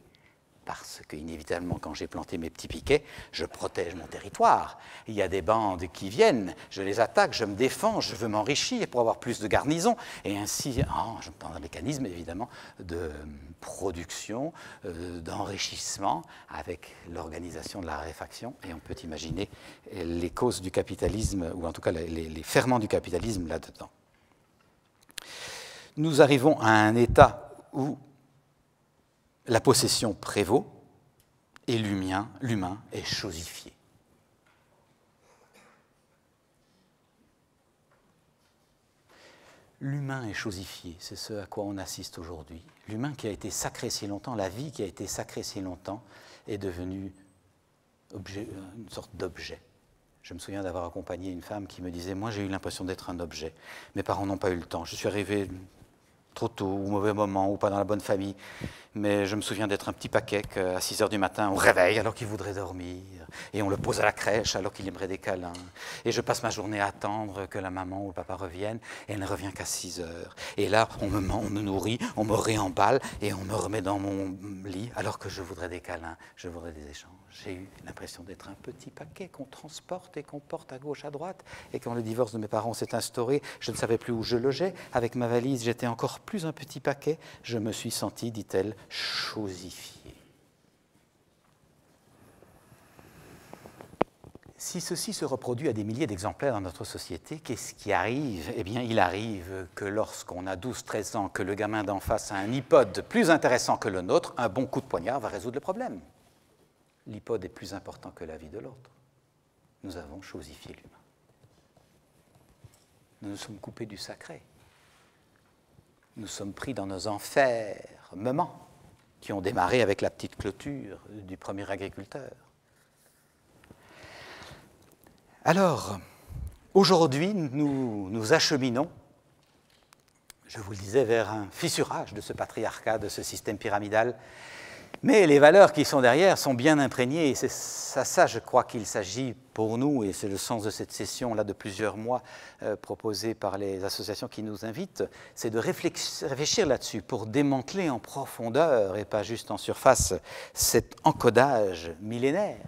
Parce qu'inévitablement, quand j'ai planté mes petits piquets, je protège mon territoire. Il y a des bandes qui viennent, je les attaque, je me défends, je veux m'enrichir pour avoir plus de garnison. Et ainsi, je prends un mécanisme évidemment de production, d'enrichissement avec l'organisation de la raréfaction. Et on peut imaginer les causes du capitalisme, ou en tout cas les ferments du capitalisme là-dedans. Nous arrivons à un état où la possession prévaut et l'humain est chosifié. L'humain est chosifié, c'est ce à quoi on assiste aujourd'hui. L'humain qui a été sacré si longtemps, la vie qui a été sacrée si longtemps, est devenue une sorte d'objet. Je me souviens d'avoir accompagné une femme qui me disait « Moi, j'ai eu l'impression d'être un objet. Mes parents n'ont pas eu le temps. Je suis arrivé trop tôt, au mauvais moment, ou pas dans la bonne famille. Mais je me souviens d'être un petit paquet qu'à 6 heures du matin, on réveille alors qu'il voudrait dormir, et on le pose à la crèche alors qu'il aimerait des câlins. Et je passe ma journée à attendre que la maman ou le papa reviennent, et elle ne revient qu'à 6 heures. Et là, on me nourrit, on me réemballe, et on me remet dans mon lit alors que je voudrais des câlins, je voudrais des échanges. J'ai eu l'impression d'être un petit paquet qu'on transporte et qu'on porte à gauche, à droite. Et quand le divorce de mes parents s'est instauré, je ne savais plus où je logeais. Avec ma valise, j'étais encore plus un petit paquet. Je me suis senti, dit-elle, chosifié. Si ceci se reproduit à des milliers d'exemplaires dans notre société, qu'est-ce qui arrive? Eh bien, il arrive que lorsqu'on a 12-13 ans, que le gamin d'en face a un iPod plus intéressant que le nôtre, un bon coup de poignard va résoudre le problème. L'iPod est plus important que la vie de l'autre. Nous avons chosifié l'humain. Nous nous sommes coupés du sacré. Nous sommes pris dans nos enfermements qui ont démarré avec la petite clôture du premier agriculteur. Alors, aujourd'hui, nous acheminons, je vous le disais, vers un fissurage de ce patriarcat, de ce système pyramidal. Mais les valeurs qui sont derrière sont bien imprégnées, et c'est ça, je crois qu'il s'agit pour nous, et c'est le sens de cette session-là de plusieurs mois proposée par les associations qui nous invitent, c'est de réfléchir là-dessus pour démanteler en profondeur, et pas juste en surface, cet encodage millénaire.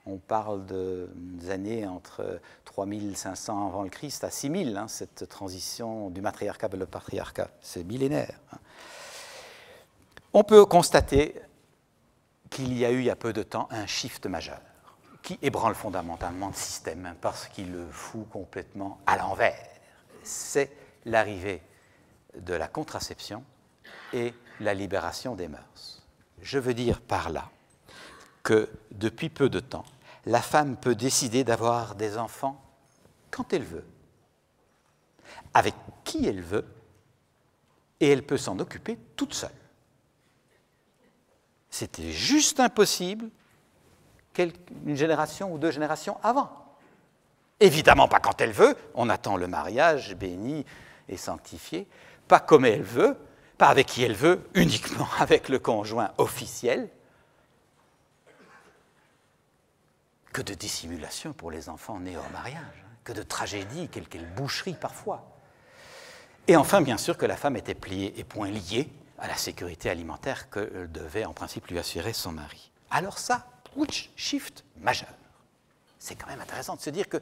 On parle des années entre 3500 avant le Christ à 6000, cette transition du matriarcat vers le patriarcat, c'est millénaire. On peut constater qu'il y a eu, il y a peu de temps, un shift majeur qui ébranle fondamentalement le système parce qu'il le fout complètement à l'envers. C'est l'arrivée de la contraception et la libération des mœurs. Je veux dire par là que depuis peu de temps, la femme peut décider d'avoir des enfants quand elle veut, avec qui elle veut, et elle peut s'en occuper toute seule. C'était juste impossible une génération ou 2 générations avant. Évidemment pas quand elle veut, on attend le mariage béni et sanctifié, pas comme elle veut, pas avec qui elle veut, uniquement avec le conjoint officiel. Que de dissimulation pour les enfants nés hors mariage, que de tragédie, quelle boucherie parfois. Et enfin, bien sûr, que la femme était pliée et point liée à la sécurité alimentaire que devait en principe lui assurer son mari. Alors ça, shift majeur. C'est quand même intéressant de se dire que,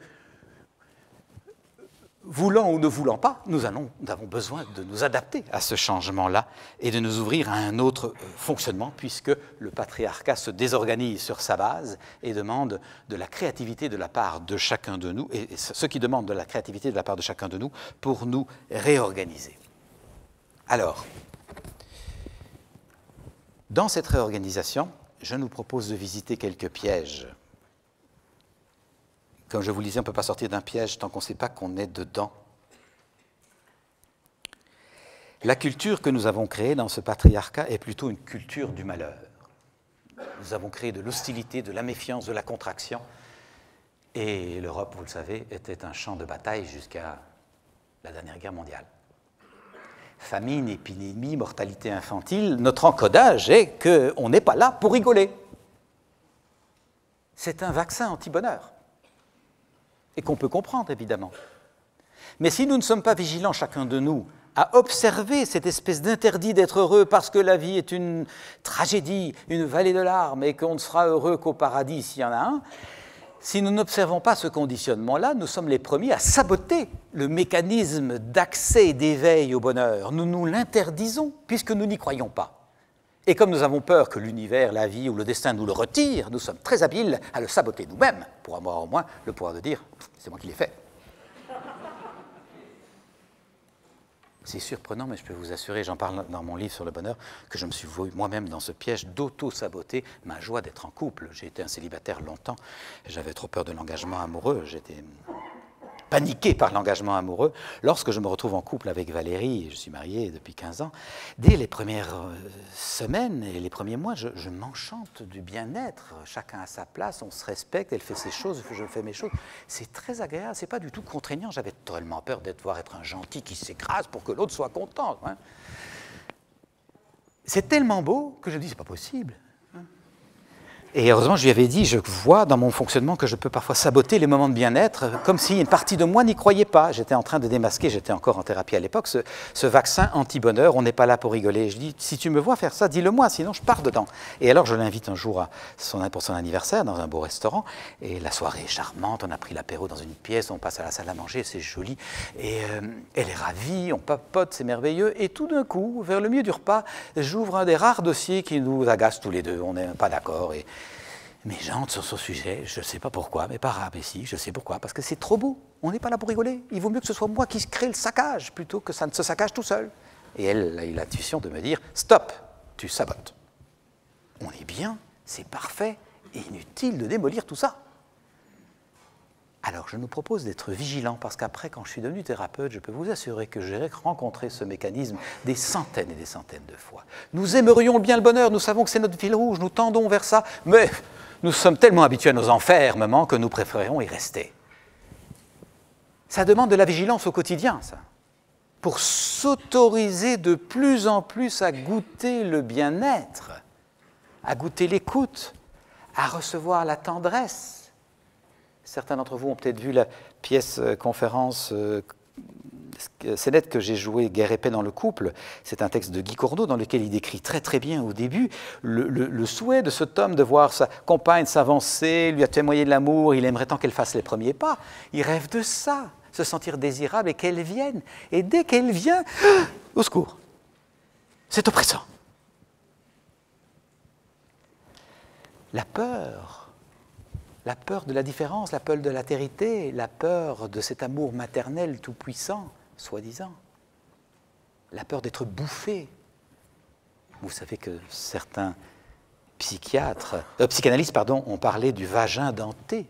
voulant ou ne voulant pas, nous avons besoin de nous adapter à ce changement-là et de nous ouvrir à un autre fonctionnement, puisque le patriarcat se désorganise sur sa base et demande de la créativité de la part de chacun de nous, et ce qui demande de la créativité de la part de chacun de nous pour nous réorganiser. Alors, dans cette réorganisation, je nous propose de visiter quelques pièges. Comme je vous le disais, on ne peut pas sortir d'un piège tant qu'on ne sait pas qu'on est dedans. La culture que nous avons créée dans ce patriarcat est plutôt une culture du malheur. Nous avons créé de l'hostilité, de la méfiance, de la contraction. Et l'Europe, vous le savez, était un champ de bataille jusqu'à la dernière guerre mondiale. Famine, épidémie, mortalité infantile, notre encodage est qu'on n'est pas là pour rigoler. C'est un vaccin anti-bonheur. Et qu'on peut comprendre, évidemment. Mais si nous ne sommes pas vigilants, chacun de nous, à observer cette espèce d'interdit d'être heureux parce que la vie est une tragédie, une vallée de larmes, et qu'on ne sera heureux qu'au paradis s'il y en a un, si nous n'observons pas ce conditionnement-là, nous sommes les premiers à saboter le mécanisme d'accès et d'éveil au bonheur. Nous nous l'interdisons, puisque nous n'y croyons pas. Et comme nous avons peur que l'univers, la vie ou le destin nous le retire, nous sommes très habiles à le saboter nous-mêmes, pour avoir au moins le pouvoir de dire « c'est moi qui l'ai fait ». C'est surprenant, mais je peux vous assurer, j'en parle dans mon livre sur le bonheur, que je me suis vu moi-même dans ce piège d'auto-saboter ma joie d'être en couple. J'ai été un célibataire longtemps, j'avais trop peur de l'engagement amoureux, j'étais paniqué par l'engagement amoureux. Lorsque je me retrouve en couple avec Valérie, je suis marié depuis 15 ans, dès les premières semaines et les premiers mois, je m'enchante du bien-être. Chacun à sa place, on se respecte, elle fait ses choses, je fais mes choses. C'est très agréable, c'est pas du tout contraignant. J'avais tellement peur d'être être un gentil qui s'écrase pour que l'autre soit content. Hein. C'est tellement beau que je dis, c'est pas possible. Et heureusement, je lui avais dit, je vois dans mon fonctionnement que je peux parfois saboter les moments de bien-être, comme si une partie de moi n'y croyait pas. J'étais en train de démasquer, j'étais encore en thérapie à l'époque, ce vaccin anti-bonheur, on n'est pas là pour rigoler. Je dis, si tu me vois faire ça, dis-le-moi, sinon je pars dedans. Et alors, je l'invite un jour pour son anniversaire dans un beau restaurant, et la soirée est charmante, on a pris l'apéro dans une pièce, on passe à la salle à manger, c'est joli, et elle est ravie, on papote, c'est merveilleux, et tout d'un coup, vers le milieu du repas, j'ouvre un des rares dossiers qui nous agace tous les deux, on n'est pas d'accord, et mes jantes sur ce sujet, je ne sais pas pourquoi, mais par ici, je sais pourquoi, parce que c'est trop beau, on n'est pas là pour rigoler, il vaut mieux que ce soit moi qui crée le saccage, plutôt que ça ne se saccage tout seul. Et elle a eu l'intuition de me dire, stop, tu sabotes. On est bien, c'est parfait, et inutile de démolir tout ça. Alors je nous propose d'être vigilants, parce qu'après, quand je suis devenu thérapeute, je peux vous assurer que j'ai rencontré ce mécanisme des centaines et des centaines de fois. Nous aimerions bien le bonheur, nous savons que c'est notre fil rouge, nous tendons vers ça, mais nous sommes tellement habitués à nos enfermements que nous préférerons y rester. Ça demande de la vigilance au quotidien, ça, pour s'autoriser de plus en plus à goûter le bien-être, à goûter l'écoute, à recevoir la tendresse. Certains d'entre vous ont peut-être vu la pièce conférence scénette que j'ai jouée, Guerre et paix dans le couple. C'est un texte de Guy Corneau dans lequel il décrit très très bien au début le souhait de cet homme de voir sa compagne s'avancer, lui a témoigné de l'amour, il aimerait tant qu'elle fasse les premiers pas. Il rêve de ça, se sentir désirable et qu'elle vienne. Et dès qu'elle vient, au secours, c'est oppressant. La peur de la différence, la peur de l'altérité, la peur de cet amour maternel tout-puissant, soi-disant, la peur d'être bouffé. Vous savez que certains psychanalystes ont parlé du vagin denté.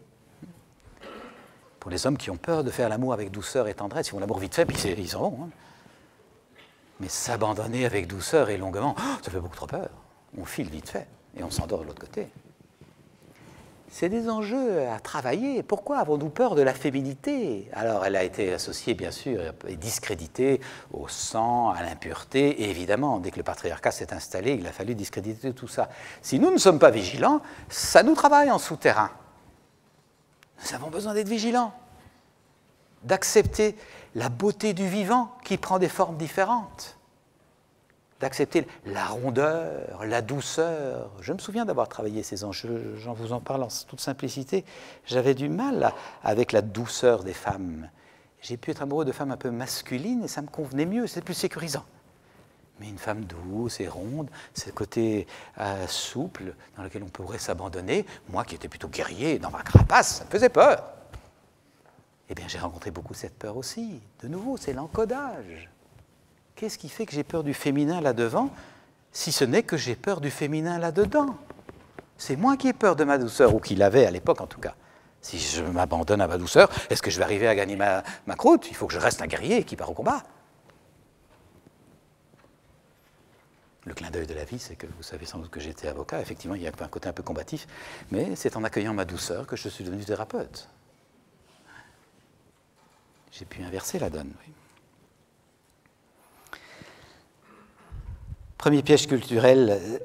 Pour les hommes qui ont peur de faire l'amour avec douceur et tendresse, ils font l'amour vite fait, puis ils s'en vont. Hein. Mais s'abandonner avec douceur et longuement, ça fait beaucoup trop peur. On file vite fait et on s'endort de l'autre côté. c'est des enjeux à travailler. Pourquoi avons-nous peur de la féminité? Alors, elle a été associée, bien sûr, et discréditée au sang, à l'impureté, et évidemment, dès que le patriarcat s'est installé, il a fallu discréditer tout ça. Si nous ne sommes pas vigilants, ça nous travaille en souterrain. Nous avons besoin d'être vigilants, d'accepter la beauté du vivant qui prend des formes différentes, d'accepter la rondeur, la douceur. Je me souviens d'avoir travaillé ces enjeux, j'en vous en parle en toute simplicité. J'avais du mal avec la douceur des femmes. J'ai pu être amoureux de femmes un peu masculines et ça me convenait mieux, c'était plus sécurisant. Mais une femme douce et ronde, c'est le côté souple dans lequel on pourrait s'abandonner. Moi qui étais plutôt guerrier, dans ma carapace, ça me faisait peur. Eh bien, j'ai rencontré beaucoup cette peur aussi. De nouveau, c'est l'encodage. Qu'est-ce qui fait que j'ai peur du féminin là-devant, si ce n'est que j'ai peur du féminin là-dedans? C'est moi qui ai peur de ma douceur, ou qui l'avais à l'époque en tout cas. Si je m'abandonne à ma douceur, est-ce que je vais arriver à gagner ma croûte? Il faut que je reste un guerrier qui part au combat. Le clin d'œil de la vie, c'est que vous savez sans doute que j'étais avocat. Effectivement, il y a un côté un peu combatif, mais c'est en accueillant ma douceur que je suis devenu thérapeute. J'ai pu inverser la donne, oui. Premier piège culturel,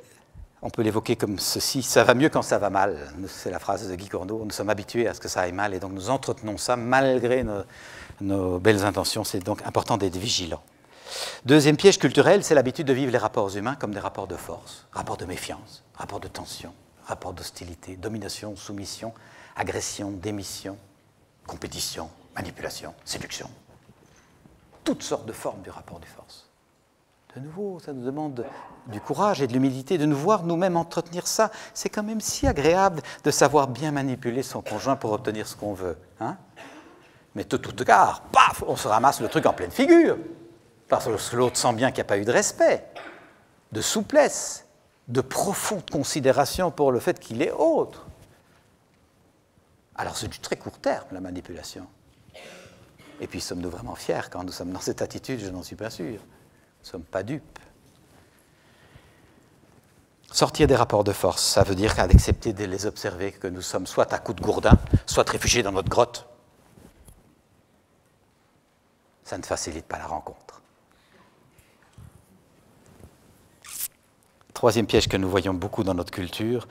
on peut l'évoquer comme ceci: ça va mieux quand ça va mal. C'est la phrase de Guy Corneau. Nous sommes habitués à ce que ça aille mal et donc nous entretenons ça malgré nos belles intentions. C'est donc important d'être vigilant. Deuxième piège culturel, c'est l'habitude de vivre les rapports humains comme des rapports de force, rapports de méfiance, rapports de tension, rapports d'hostilité, domination, soumission, agression, démission, compétition, manipulation, séduction. Toutes sortes de formes du rapport de force. De nouveau, ça nous demande du courage et de l'humilité de nous voir nous-mêmes entretenir ça. C'est quand même si agréable de savoir bien manipuler son conjoint pour obtenir ce qu'on veut. Hein? Mais tout gare, paf, on se ramasse le truc en pleine figure. Parce que l'autre sent bien qu'il n'y a pas eu de respect, de souplesse, de profonde considération pour le fait qu'il est autre. Alors c'est du très court terme, la manipulation. Et puis sommes-nous vraiment fiers quand nous sommes dans cette attitude? Je n'en suis pas sûr. Nous ne sommes pas dupes. Sortir des rapports de force, ça veut dire d'accepter de les observer, que nous sommes soit à coups de gourdin, soit réfugiés dans notre grotte. Ça ne facilite pas la rencontre. Troisième piège que nous voyons beaucoup dans notre culture,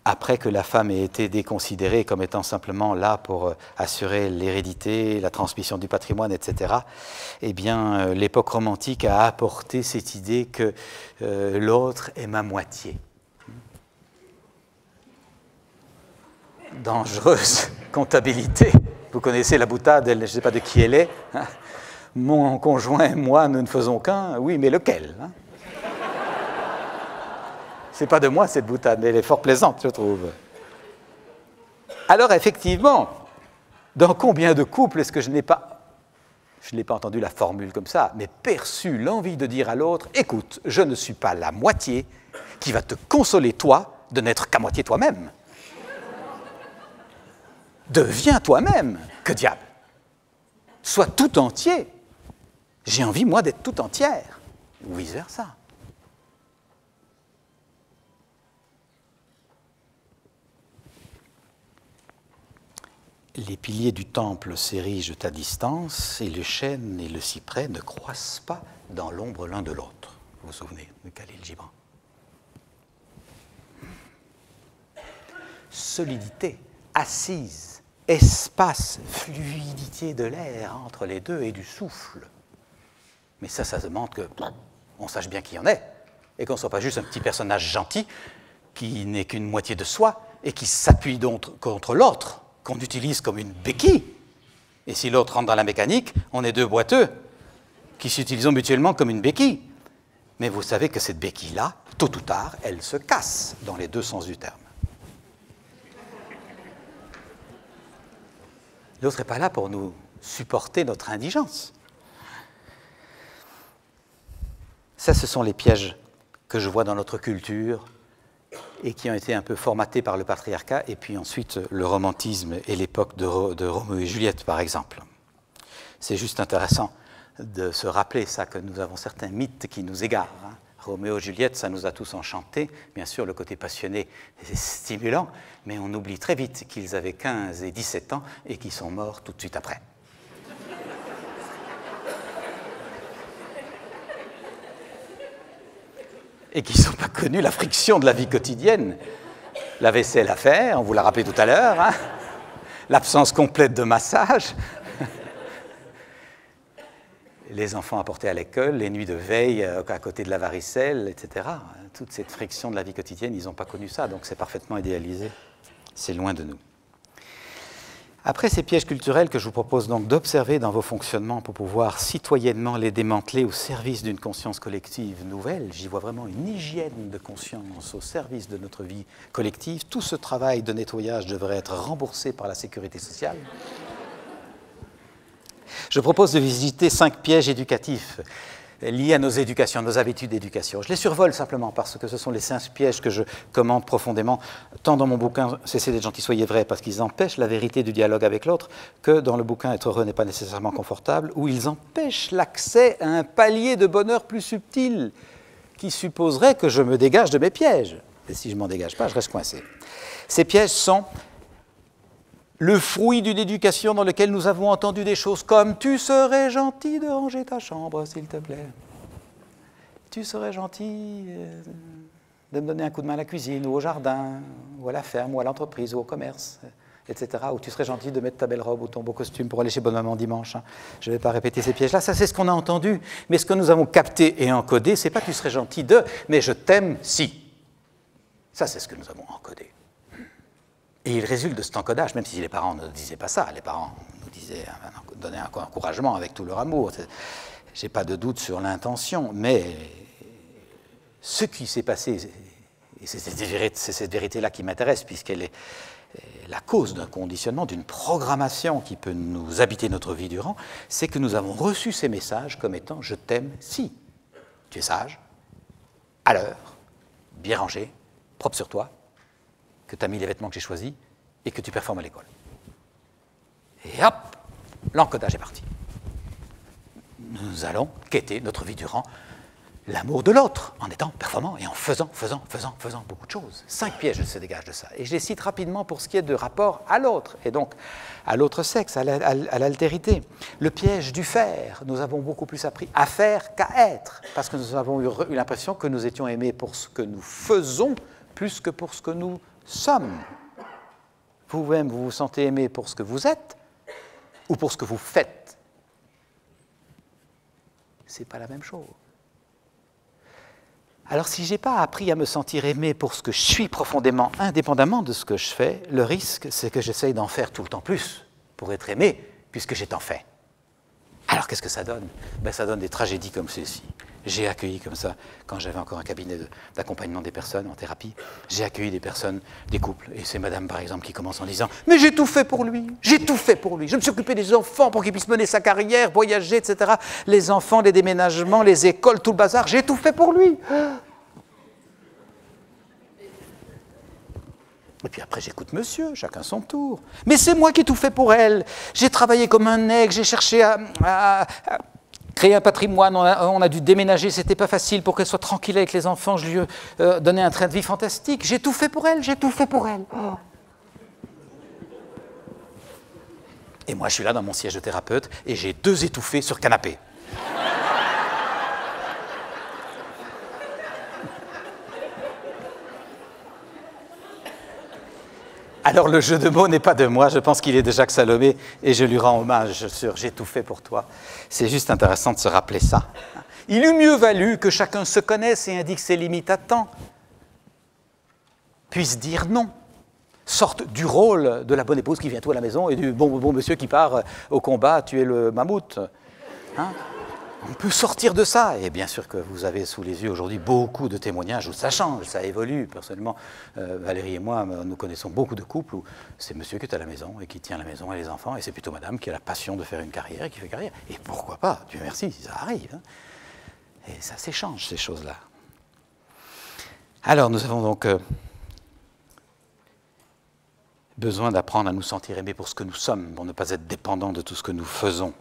après que la femme ait été déconsidérée comme étant simplement là pour assurer l'hérédité, la transmission du patrimoine, etc., eh bien, l'époque romantique a apporté cette idée que l'autre est ma moitié. Dangereuse comptabilité. Vous connaissez la boutade, je ne sais pas de qui elle est. Hein? Mon conjoint et moi, nous ne faisons qu'un. Oui, mais lequel, hein? C'est pas de moi cette boutade, mais elle est fort plaisante, je trouve. Alors effectivement, dans combien de couples est-ce que je n'ai pas entendu la formule comme ça, mais perçu l'envie de dire à l'autre: écoute, je ne suis pas la moitié qui va te consoler toi de n'être qu'à moitié toi-même. Deviens toi-même, que diable. Sois tout entier. J'ai envie, moi, d'être tout entière, ou vice-versa. Les piliers du temple s'érigent à distance et le chêne et le cyprès ne croissent pas dans l'ombre l'un de l'autre. Vous vous souvenez de Khalil Gibran? Solidité, assise, espace, fluidité de l'air entre les deux et du souffle. Mais ça demande qu'on sache bien qui en est et qu'on ne soit pas juste un petit personnage gentil qui n'est qu'une moitié de soi et qui s'appuie contre l'autre, qu'on utilise comme une béquille. Et si l'autre rentre dans la mécanique, on est deux boiteux qui s'utilisent mutuellement comme une béquille. Mais vous savez que cette béquille-là, tôt ou tard, elle se casse dans les deux sens du terme. L'autre n'est pas là pour nous supporter notre indigence. Ça, ce sont les pièges que je vois dans notre culture et qui ont été un peu formatés par le patriarcat, et puis ensuite le romantisme et l'époque de Roméo et Juliette, par exemple. C'est juste intéressant de se rappeler ça, que nous avons certains mythes qui nous égarent. Hein. Roméo et Juliette, ça nous a tous enchantés. Bien sûr, le côté passionné est stimulant, mais on oublie très vite qu'ils avaient 15 et 17 ans et qu'ils sont morts tout de suite après. Et qu'ils n'ont pas connu la friction de la vie quotidienne. La vaisselle à faire, on vous l'a rappelé tout à l'heure, hein, l'absence complète de massage, les enfants apportés à l'école, les nuits de veille à côté de la varicelle, etc. Toute cette friction de la vie quotidienne, ils n'ont pas connu ça, donc c'est parfaitement idéalisé. C'est loin de nous. Après ces pièges culturels que je vous propose donc d'observer dans vos fonctionnements pour pouvoir citoyennement les démanteler au service d'une conscience collective nouvelle, j'y vois vraiment une hygiène de conscience au service de notre vie collective. Tout ce travail de nettoyage devrait être remboursé par la sécurité sociale. Je propose de visiter 5 pièges éducatifs liés à nos éducations, nos habitudes d'éducation. Je les survole simplement parce que ce sont les 5 pièges que je commente profondément, tant dans mon bouquin « Cessez d'être gentil, soyez vrai » parce qu'ils empêchent la vérité du dialogue avec l'autre, que dans le bouquin « Être heureux n'est pas nécessairement confortable » où ils empêchent l'accès à un palier de bonheur plus subtil qui supposerait que je me dégage de mes pièges. Et si je ne m'en dégage pas, je reste coincé. Ces pièges sont le fruit d'une éducation dans laquelle nous avons entendu des choses comme « Tu serais gentil de ranger ta chambre, s'il te plaît. Tu serais gentil de me donner un coup de main à la cuisine, ou au jardin, ou à la ferme, ou à l'entreprise, ou au commerce, etc. Ou tu serais gentil de mettre ta belle robe ou ton beau costume pour aller chez Bonne Maman dimanche. » Je ne vais pas répéter ces pièges-là. Ça, c'est ce qu'on a entendu. Mais ce que nous avons capté et encodé, ce n'est pas « Tu serais gentil de », mais « Je t'aime si ». Ça, c'est ce que nous avons encodé. Et il résulte de cet encodage, même si les parents ne disaient pas ça, les parents nous disaient, donnaient un encouragement avec tout leur amour. Je n'ai pas de doute sur l'intention, mais ce qui s'est passé, et c'est cette vérité-là qui m'intéresse, puisqu'elle est la cause d'un conditionnement, d'une programmation qui peut nous habiter notre vie durant, c'est que nous avons reçu ces messages comme étant « Je t'aime si tu es sage, à l'heure, bien rangé, propre sur toi, que tu as mis les vêtements que j'ai choisis et que tu performes à l'école. » Et hop, l'encodage est parti. Nous allons quêter notre vie durant l'amour de l'autre, en étant performant et en faisant beaucoup de choses. 5 pièges se dégagent de ça. Et je les cite rapidement pour ce qui est de rapport à l'autre, et donc à l'autre sexe, à l'altérité. Le piège du faire, nous avons beaucoup plus appris à faire qu'à être, parce que nous avons eu l'impression que nous étions aimés pour ce que nous faisons, plus que pour ce que nous sommes. Vous-même, vous vous sentez aimé pour ce que vous êtes ou pour ce que vous faites? Ce n'est pas la même chose. Alors, si je n'ai pas appris à me sentir aimé pour ce que je suis profondément, indépendamment de ce que je fais, le risque, c'est que j'essaye d'en faire tout le temps plus pour être aimé, puisque j'ai tant fait. Alors, qu'est-ce que ça donne? Ça donne des tragédies comme celle-ci. J'ai accueilli comme ça, quand j'avais encore un cabinet d'accompagnement des personnes en thérapie, j'ai accueilli des personnes, des couples, et c'est madame par exemple qui commence en disant « Mais j'ai tout fait pour lui, j'ai tout fait pour lui, je me suis occupé des enfants pour qu'il puisse mener sa carrière, voyager, etc. Les enfants, les déménagements, les écoles, tout le bazar, j'ai tout fait pour lui. » Et puis après, j'écoute monsieur, chacun son tour. « Mais c'est moi qui ai tout fait pour elle, j'ai travaillé comme un aigle, j'ai cherché à créer un patrimoine, on a dû déménager, c'était pas facile pour qu'elle soit tranquille avec les enfants, je lui ai donné un train de vie fantastique, j'ai tout fait pour elle, j'ai tout fait pour elle. » Et moi, je suis là dans mon siège de thérapeute et j'ai 2 étouffés sur canapé. Alors le jeu de mots n'est pas de moi, je pense qu'il est de Jacques Salomé et je lui rends hommage sur « J'ai tout fait pour toi ». C'est juste intéressant de se rappeler ça. Il eût mieux valu que chacun se connaisse et indique ses limites à temps, puisse dire non, sorte du rôle de la bonne épouse qui vient tout à la maison et du bon monsieur qui part au combat tuer le mammouth. Hein? On peut sortir de ça, et bien sûr que vous avez sous les yeux aujourd'hui beaucoup de témoignages où ça change, ça évolue. Personnellement, Valérie et moi, nous connaissons beaucoup de couples où c'est monsieur qui est à la maison et qui tient la maison et les enfants, et c'est plutôt madame qui a la passion de faire une carrière et qui fait carrière. Et pourquoi pas, Dieu merci, ça arrive. Hein. Et ça s'échange, ces choses-là. Alors, nous avons donc besoin d'apprendre à nous sentir aimés pour ce que nous sommes, pour ne pas être dépendants de tout ce que nous faisons.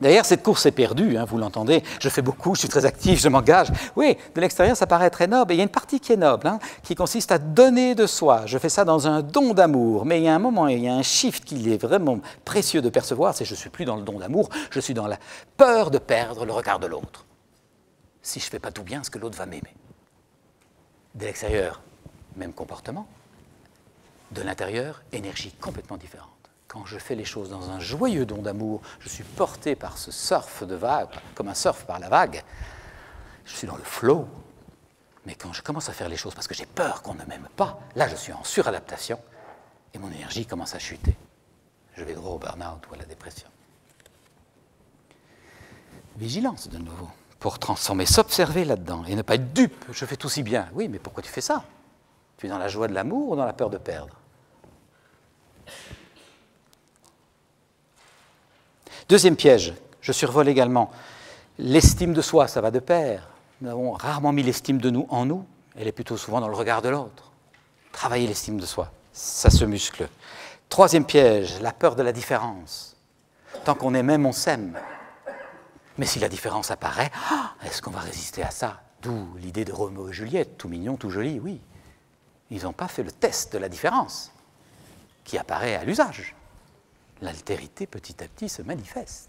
D'ailleurs, cette course est perdue, hein, vous l'entendez, je fais beaucoup, je suis très actif, je m'engage. Oui, de l'extérieur, ça paraît très noble, et il y a une partie qui est noble, hein, qui consiste à donner de soi. Je fais ça dans un don d'amour, mais il y a un moment, il y a un shift qui est vraiment précieux de percevoir, c'est que je ne suis plus dans le don d'amour, je suis dans la peur de perdre le regard de l'autre. Si je ne fais pas tout bien, est-ce que l'autre va m'aimer? De l'extérieur, même comportement. De l'intérieur, énergie complètement différente. Quand je fais les choses dans un joyeux don d'amour, je suis porté par ce surf de vague, comme un surf par la vague. Je suis dans le flow. Mais quand je commence à faire les choses parce que j'ai peur qu'on ne m'aime pas, là je suis en suradaptation et mon énergie commence à chuter. Je vais droit au burn-out ou à la dépression. Vigilance de nouveau, pour transformer, s'observer là-dedans et ne pas être dupe. Je fais tout si bien. Oui, mais pourquoi tu fais ça? Tu es dans la joie de l'amour ou dans la peur de perdre? Deuxième piège, je survole également. L'estime de soi, ça va de pair. Nous avons rarement mis l'estime de nous en nous, elle est plutôt souvent dans le regard de l'autre. Travailler l'estime de soi, ça se muscle. Troisième piège, la peur de la différence. Tant qu'on est même, on s'aime. Mais si la différence apparaît, est-ce qu'on va résister à ça? D'où l'idée de Roméo et Juliette, tout mignon, tout joli, oui. Ils n'ont pas fait le test de la différence, qui apparaît à l'usage. L'altérité, petit à petit, se manifeste.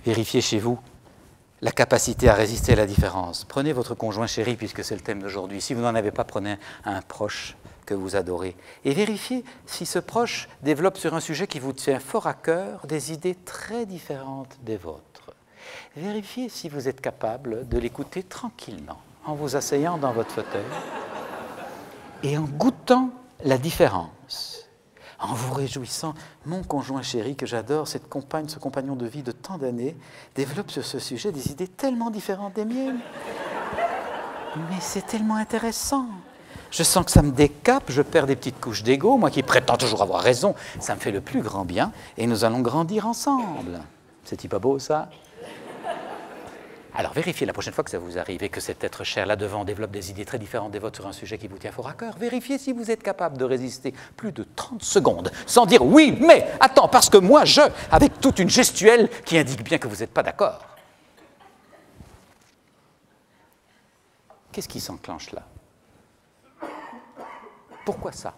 Vérifiez chez vous la capacité à résister à la différence. Prenez votre conjoint chéri, puisque c'est le thème d'aujourd'hui. Si vous n'en avez pas, prenez un proche que vous adorez. Et vérifiez si ce proche développe sur un sujet qui vous tient fort à cœur des idées très différentes des vôtres. Vérifiez si vous êtes capable de l'écouter tranquillement, en vous asseyant dans votre fauteuil et en goûtant la différence, en vous réjouissant. Mon conjoint chéri que j'adore, cette compagne, ce compagnon de vie de tant d'années, développe sur ce sujet des idées tellement différentes des miennes. Mais c'est tellement intéressant. Je sens que ça me décape, je perds des petites couches d'ego, moi qui prétends toujours avoir raison, ça me fait le plus grand bien, et nous allons grandir ensemble. C'est-il pas beau, ça? Alors vérifiez la prochaine fois que ça vous arrive et que cet être cher là-devant développe des idées très différentes des vôtres sur un sujet qui vous tient fort à cœur. Vérifiez si vous êtes capable de résister plus de 30 secondes sans dire « oui, mais attends, parce que moi, je », avec toute une gestuelle qui indique bien que vous n'êtes pas d'accord. Qu'est-ce qui s'enclenche là? Pourquoi ça?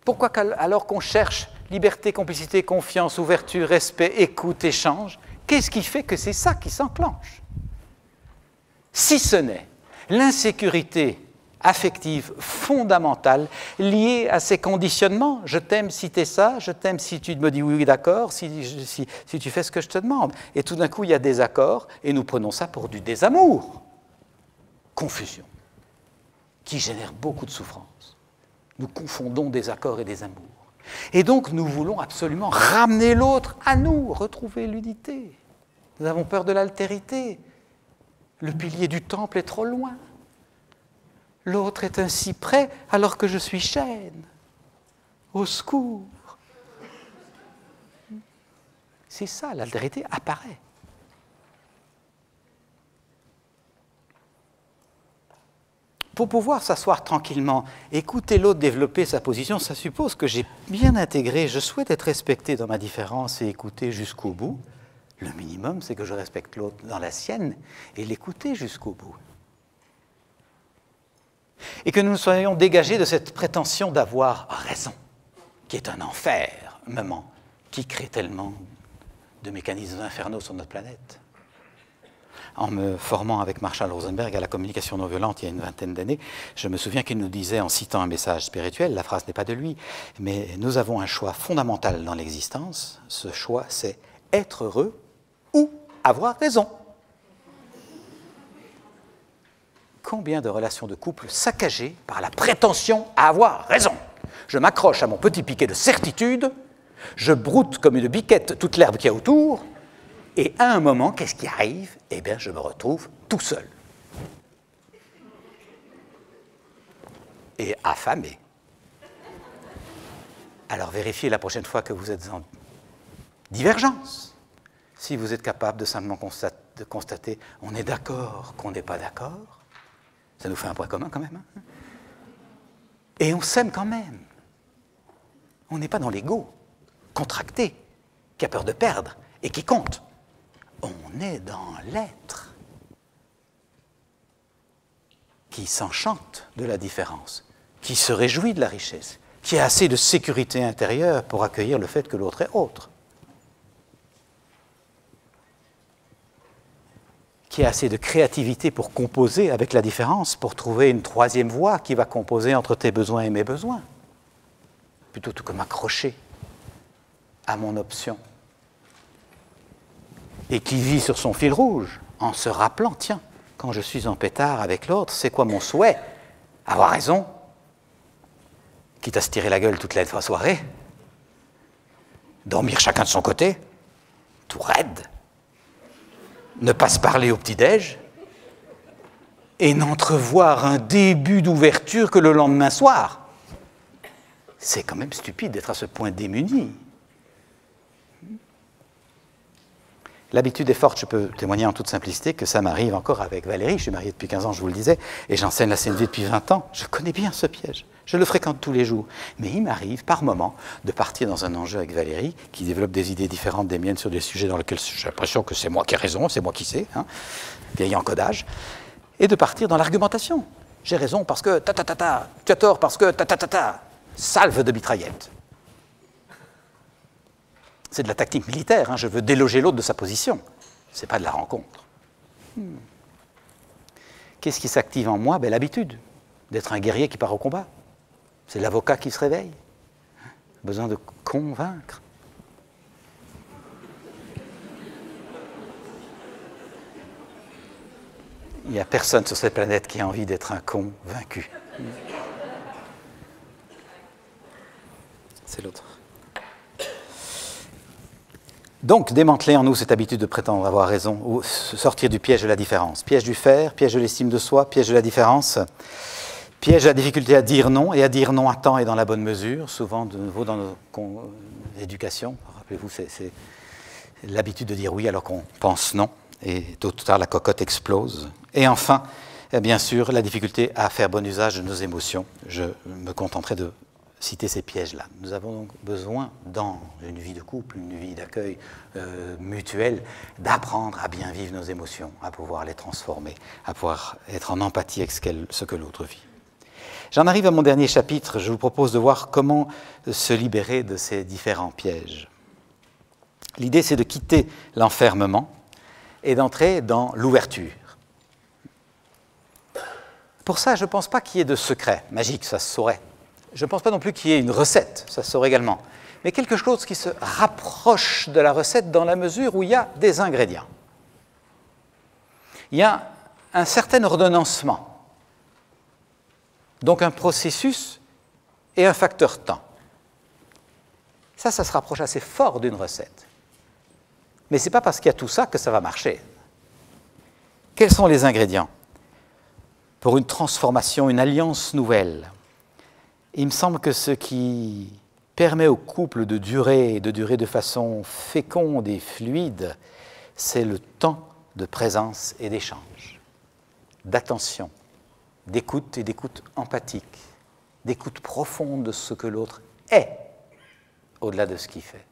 Pourquoi alors qu'on cherche liberté, complicité, confiance, ouverture, respect, écoute, échange, qu'est-ce qui fait que c'est ça qui s'enclenche? Si ce n'est l'insécurité affective fondamentale liée à ces conditionnements. Je t'aime si tu es ça, je t'aime si tu me dis oui, d'accord, si tu fais ce que je te demande. Et tout d'un coup, il y a des accords et nous prenons ça pour du désamour. Confusion, qui génère beaucoup de souffrance. Nous confondons des accords et des amours. Et donc, nous voulons absolument ramener l'autre à nous, retrouver l'unité. Nous avons peur de l'altérité. Le pilier du temple est trop loin. L'autre est ainsi près alors que je suis chêne. Au secours. C'est ça, l'altérité apparaît. Pour pouvoir s'asseoir tranquillement, écouter l'autre développer sa position, ça suppose que j'ai bien intégré, je souhaite être respecté dans ma différence et écouter jusqu'au bout. Le minimum, c'est que je respecte l'autre dans la sienne et l'écouter jusqu'au bout. Et que nous soyons dégagés de cette prétention d'avoir raison, qui est un enfer, moment, qui crée tellement de mécanismes infernaux sur notre planète. En me formant avec Marshall Rosenberg à la communication non violente il y a une vingtaine d'années, je me souviens qu'il nous disait, en citant un message spirituel, la phrase n'est pas de lui, mais nous avons un choix fondamental dans l'existence. Ce choix, c'est être heureux ou avoir raison. Combien de relations de couple saccagées par la prétention à avoir raison? Je m'accroche à mon petit piquet de certitude, je broute comme une biquette toute l'herbe qu'il y a autour, et à un moment, qu'est-ce qui arrive? Eh bien, je me retrouve tout seul. Et affamé. Alors vérifiez la prochaine fois que vous êtes en divergence. Si vous êtes capable de simplement constater, on est d'accord qu'on n'est pas d'accord, ça nous fait un point commun quand même. Et on s'aime quand même. On n'est pas dans l'ego. contracté, qui a peur de perdre et qui compte. On est dans l'être qui s'enchante de la différence, qui se réjouit de la richesse, qui a assez de sécurité intérieure pour accueillir le fait que l'autre est autre, qui a assez de créativité pour composer avec la différence, pour trouver une troisième voie qui va composer entre tes besoins et mes besoins, plutôt que m'accrocher à mon option, et qui vit sur son fil rouge en se rappelant, tiens, quand je suis en pétard avec l'autre, c'est quoi mon souhait? Avoir raison, quitte à se tirer la gueule toute la soirée, dormir chacun de son côté, tout raide, ne pas se parler au petit-déj, et n'entrevoir un début d'ouverture que le lendemain soir. C'est quand même stupide d'être à ce point démuni. L'habitude est forte, je peux témoigner en toute simplicité que ça m'arrive encore avec Valérie. Je suis marié depuis 15 ans, je vous le disais, et j'enseigne la CNV depuis 20 ans. Je connais bien ce piège. Je le fréquente tous les jours. Mais il m'arrive, par moment, de partir dans un enjeu avec Valérie, qui développe des idées différentes des miennes sur des sujets dans lesquels j'ai l'impression que c'est moi qui ai raison, c'est moi qui sais, vieil encodage, et de partir dans l'argumentation. J'ai raison parce que ta-ta-ta-ta, tu as tort parce que ta-ta-ta-ta, salve de mitraillette. C'est de la tactique militaire, je veux déloger l'autre de sa position. Ce n'est pas de la rencontre. Qu'est-ce qui s'active en moi? L'habitude d'être un guerrier qui part au combat. C'est l'avocat qui se réveille. Besoin de convaincre. Il n'y a personne sur cette planète qui a envie d'être un convaincu. C'est l'autre. Donc, démanteler en nous cette habitude de prétendre avoir raison, ou sortir du piège de la différence. Piège du faire, piège de l'estime de soi, piège de la différence, piège de la difficulté à dire non, et à dire non à temps et dans la bonne mesure, souvent de nouveau dans nos éducations. Rappelez-vous, c'est l'habitude de dire oui alors qu'on pense non, et tôt ou tard la cocotte explose. Et enfin, bien sûr, la difficulté à faire bon usage de nos émotions. Je me contenterai de citer ces pièges-là. Nous avons donc besoin, dans une vie de couple, une vie d'accueil mutuel, d'apprendre à bien vivre nos émotions, à pouvoir les transformer, à pouvoir être en empathie avec ce que l'autre vit. J'en arrive à mon dernier chapitre. Je vous propose de voir comment se libérer de ces différents pièges. L'idée, c'est de quitter l'enfermement et d'entrer dans l'ouverture. Pour ça, je ne pense pas qu'il y ait de secret magique, ça se saurait. Je ne pense pas non plus qu'il y ait une recette, ça se saurait également, mais quelque chose qui se rapproche de la recette dans la mesure où il y a des ingrédients. Il y a un certain ordonnancement, donc un processus et un facteur temps. Ça se rapproche assez fort d'une recette. Mais ce n'est pas parce qu'il y a tout ça que ça va marcher. Quels sont les ingrédients pour une transformation, une alliance nouvelle? Il me semble que ce qui permet au couple de durer de façon féconde et fluide, c'est le temps de présence et d'échange, d'attention, d'écoute et d'écoute empathique, d'écoute profonde de ce que l'autre est, au-delà de ce qu'il fait.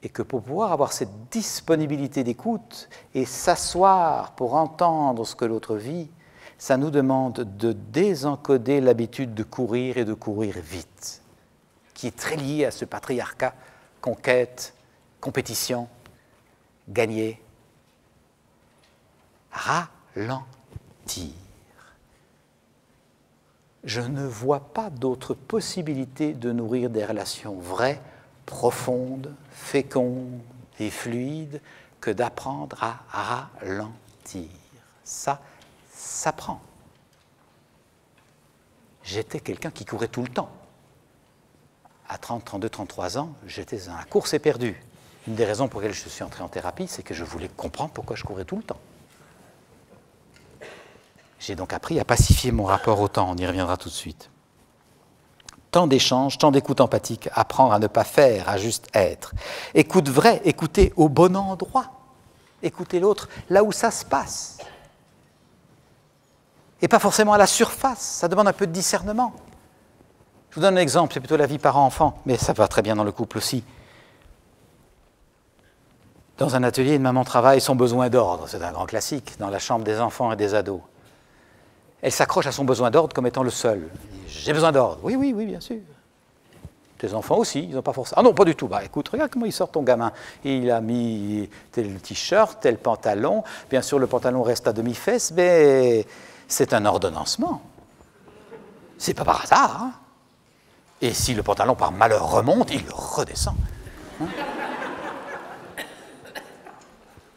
Et que pour pouvoir avoir cette disponibilité d'écoute et s'asseoir pour entendre ce que l'autre vit, ça nous demande de désencoder l'habitude de courir et de courir vite, qui est très lié à ce patriarcat, conquête, compétition, gagner. Ralentir. Je ne vois pas d'autre possibilité de nourrir des relations vraies, profondes, fécondes et fluides que d'apprendre à ralentir. Ça s'apprend. J'étais quelqu'un qui courait tout le temps. À 30, 32, 33 ans, j'étais dans la course éperdue. Une des raisons pour lesquelles je suis entré en thérapie, c'est que je voulais comprendre pourquoi je courais tout le temps. J'ai donc appris à pacifier mon rapport au temps, on y reviendra tout de suite. Tant d'échanges, tant d'écoute empathique, apprendre à ne pas faire, à juste être. Écoute vraie, écouter au bon endroit. Écouter l'autre là où ça se passe. Et pas forcément à la surface, ça demande un peu de discernement. Je vous donne un exemple, c'est plutôt la vie parent-enfant, mais ça va très bien dans le couple aussi. Dans un atelier, une maman travaille son besoin d'ordre, c'est un grand classique, dans la chambre des enfants et des ados. Elle s'accroche à son besoin d'ordre comme étant le seul. J'ai besoin d'ordre. Oui, oui, oui, bien sûr. Tes enfants aussi, ils n'ont pas forcément... Ah non, pas du tout. Bah écoute, regarde comment il sort ton gamin. Il a mis tel t-shirt, tel pantalon. Bien sûr, le pantalon reste à demi-fesse, mais c'est un ordonnancement. C'est pas par hasard. Hein. Et si le pantalon, par malheur, remonte, il redescend. Hein.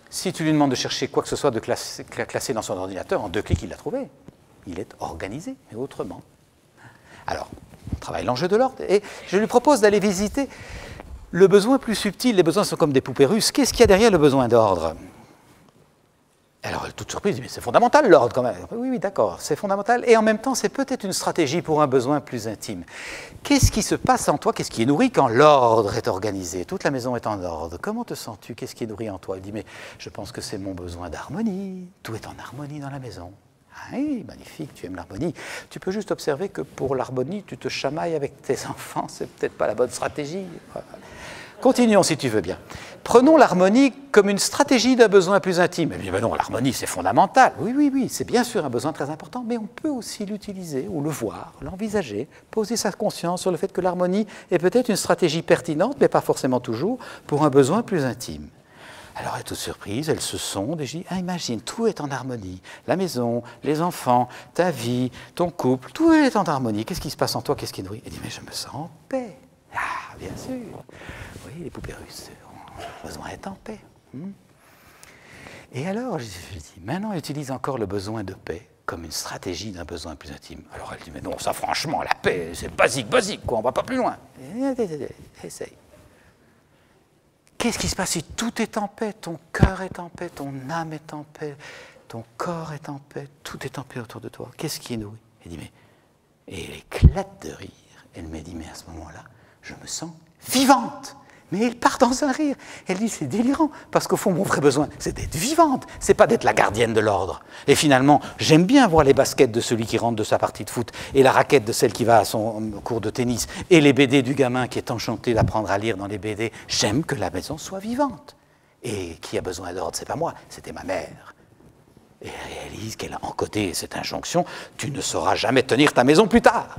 Si tu lui demandes de chercher quoi que ce soit de classé dans son ordinateur, en 2 clics, il l'a trouvé. Il est organisé, mais autrement. Alors, on travaille l'enjeu de l'ordre, et je lui propose d'aller visiter le besoin plus subtil. Les besoins sont comme des poupées russes. Qu'est-ce qu'il y a derrière le besoin d'ordre? Alors, elle est toute surprise, mais c'est fondamental l'ordre quand même. Oui, oui, d'accord, c'est fondamental. Et en même temps, c'est peut-être une stratégie pour un besoin plus intime. Qu'est-ce qui se passe en toi? Qu'est-ce qui est nourri quand l'ordre est organisé? Toute la maison est en ordre. Comment te sens-tu? Qu'est-ce qui est nourri en toi? Il dit, mais je pense que c'est mon besoin d'harmonie. Tout est en harmonie dans la maison. Ah oui, magnifique, tu aimes l'harmonie. Tu peux juste observer que pour l'harmonie, tu te chamailles avec tes enfants. C'est peut-être pas la bonne stratégie. Continuons si tu veux bien. Prenons l'harmonie comme une stratégie d'un besoin plus intime. Eh bien non, l'harmonie c'est fondamental. Oui, oui, oui, c'est bien sûr un besoin très important, mais on peut aussi l'utiliser ou le voir, l'envisager, poser sa conscience sur le fait que l'harmonie est peut-être une stratégie pertinente, mais pas forcément toujours, pour un besoin plus intime. Alors elle est toute surprise, elle se sonde et je dis, ah, imagine, tout est en harmonie. La maison, les enfants, ta vie, ton couple, tout est en harmonie. Qu'est-ce qui se passe en toi? Qu'est-ce qui est nourri? Elle dit, mais je me sens en paix. Ah, bien sûr. Oui, les poupées russes, on a besoin d'être en paix. Et alors, je dis, maintenant, utilise encore le besoin de paix comme une stratégie d'un besoin plus intime. Alors elle dit, mais non, ça franchement, la paix, c'est basique, quoi, on ne va pas plus loin. Essaye. Qu'est-ce qui se passe si tout est en paix? Ton cœur est en paix, ton âme est en paix, ton corps est en paix, tout est en paix autour de toi. Qu'est-ce qui est nourri? Elle dit, mais... Et elle éclate de rire. Elle me dit, mais à ce moment-là, je me sens vivante. Mais elle part dans un rire. Elle dit, c'est délirant, parce qu'au fond, mon vrai besoin, c'est d'être vivante. C'est pas d'être la gardienne de l'ordre. Et finalement, j'aime bien voir les baskets de celui qui rentre de sa partie de foot, et la raquette de celle qui va à son cours de tennis, et les BD du gamin qui est enchanté d'apprendre à lire dans les BD. J'aime que la maison soit vivante. Et qui a besoin d'ordre? C'est pas moi, c'était ma mère. Et elle réalise qu'elle a encodé cette injonction, tu ne sauras jamais tenir ta maison plus tard.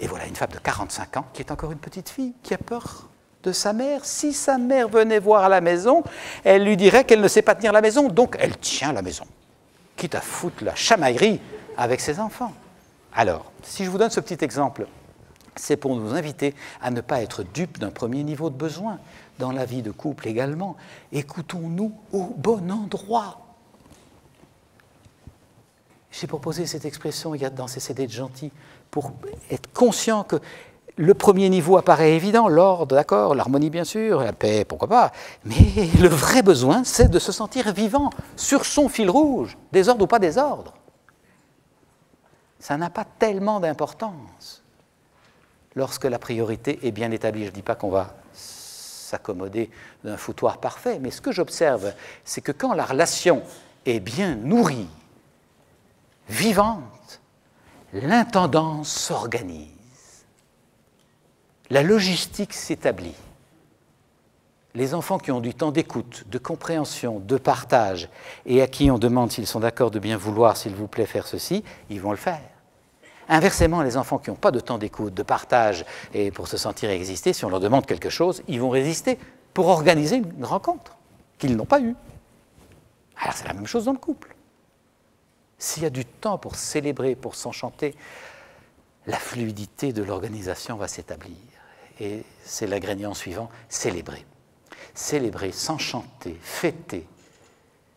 Et voilà une femme de 45 ans qui est encore une petite fille, qui a peur de sa mère. Si sa mère venait voir à la maison, elle lui dirait qu'elle ne sait pas tenir la maison, donc elle tient la maison, quitte à foutre la chamaillerie avec ses enfants. Alors, si je vous donne ce petit exemple, c'est pour nous inviter à ne pas être dupes d'un premier niveau de besoin. Dans la vie de couple également, écoutons-nous au bon endroit. J'ai proposé cette expression il y a dans ces CD de gentil, pour être conscient que le premier niveau apparaît évident, l'ordre, d'accord, l'harmonie bien sûr, la paix, pourquoi pas, mais le vrai besoin, c'est de se sentir vivant, sur son fil rouge, désordre ou pas désordre. Ça n'a pas tellement d'importance lorsque la priorité est bien établie. Je ne dis pas qu'on va s'accommoder d'un foutoir parfait, mais ce que j'observe, c'est que quand la relation est bien nourrie, vivante, l'intendance s'organise. La logistique s'établit. Les enfants qui ont du temps d'écoute, de compréhension, de partage, et à qui on demande s'ils sont d'accord de bien vouloir, s'il vous plaît, faire ceci, ils vont le faire. Inversement, les enfants qui n'ont pas de temps d'écoute, de partage, et pour se sentir exister, si on leur demande quelque chose, ils vont résister pour organiser une rencontre qu'ils n'ont pas eue. Alors c'est la même chose dans le couple. S'il y a du temps pour célébrer, pour s'enchanter, la fluidité de l'organisation va s'établir. Et c'est l'ingrédient suivant, célébrer. Célébrer, s'enchanter, fêter.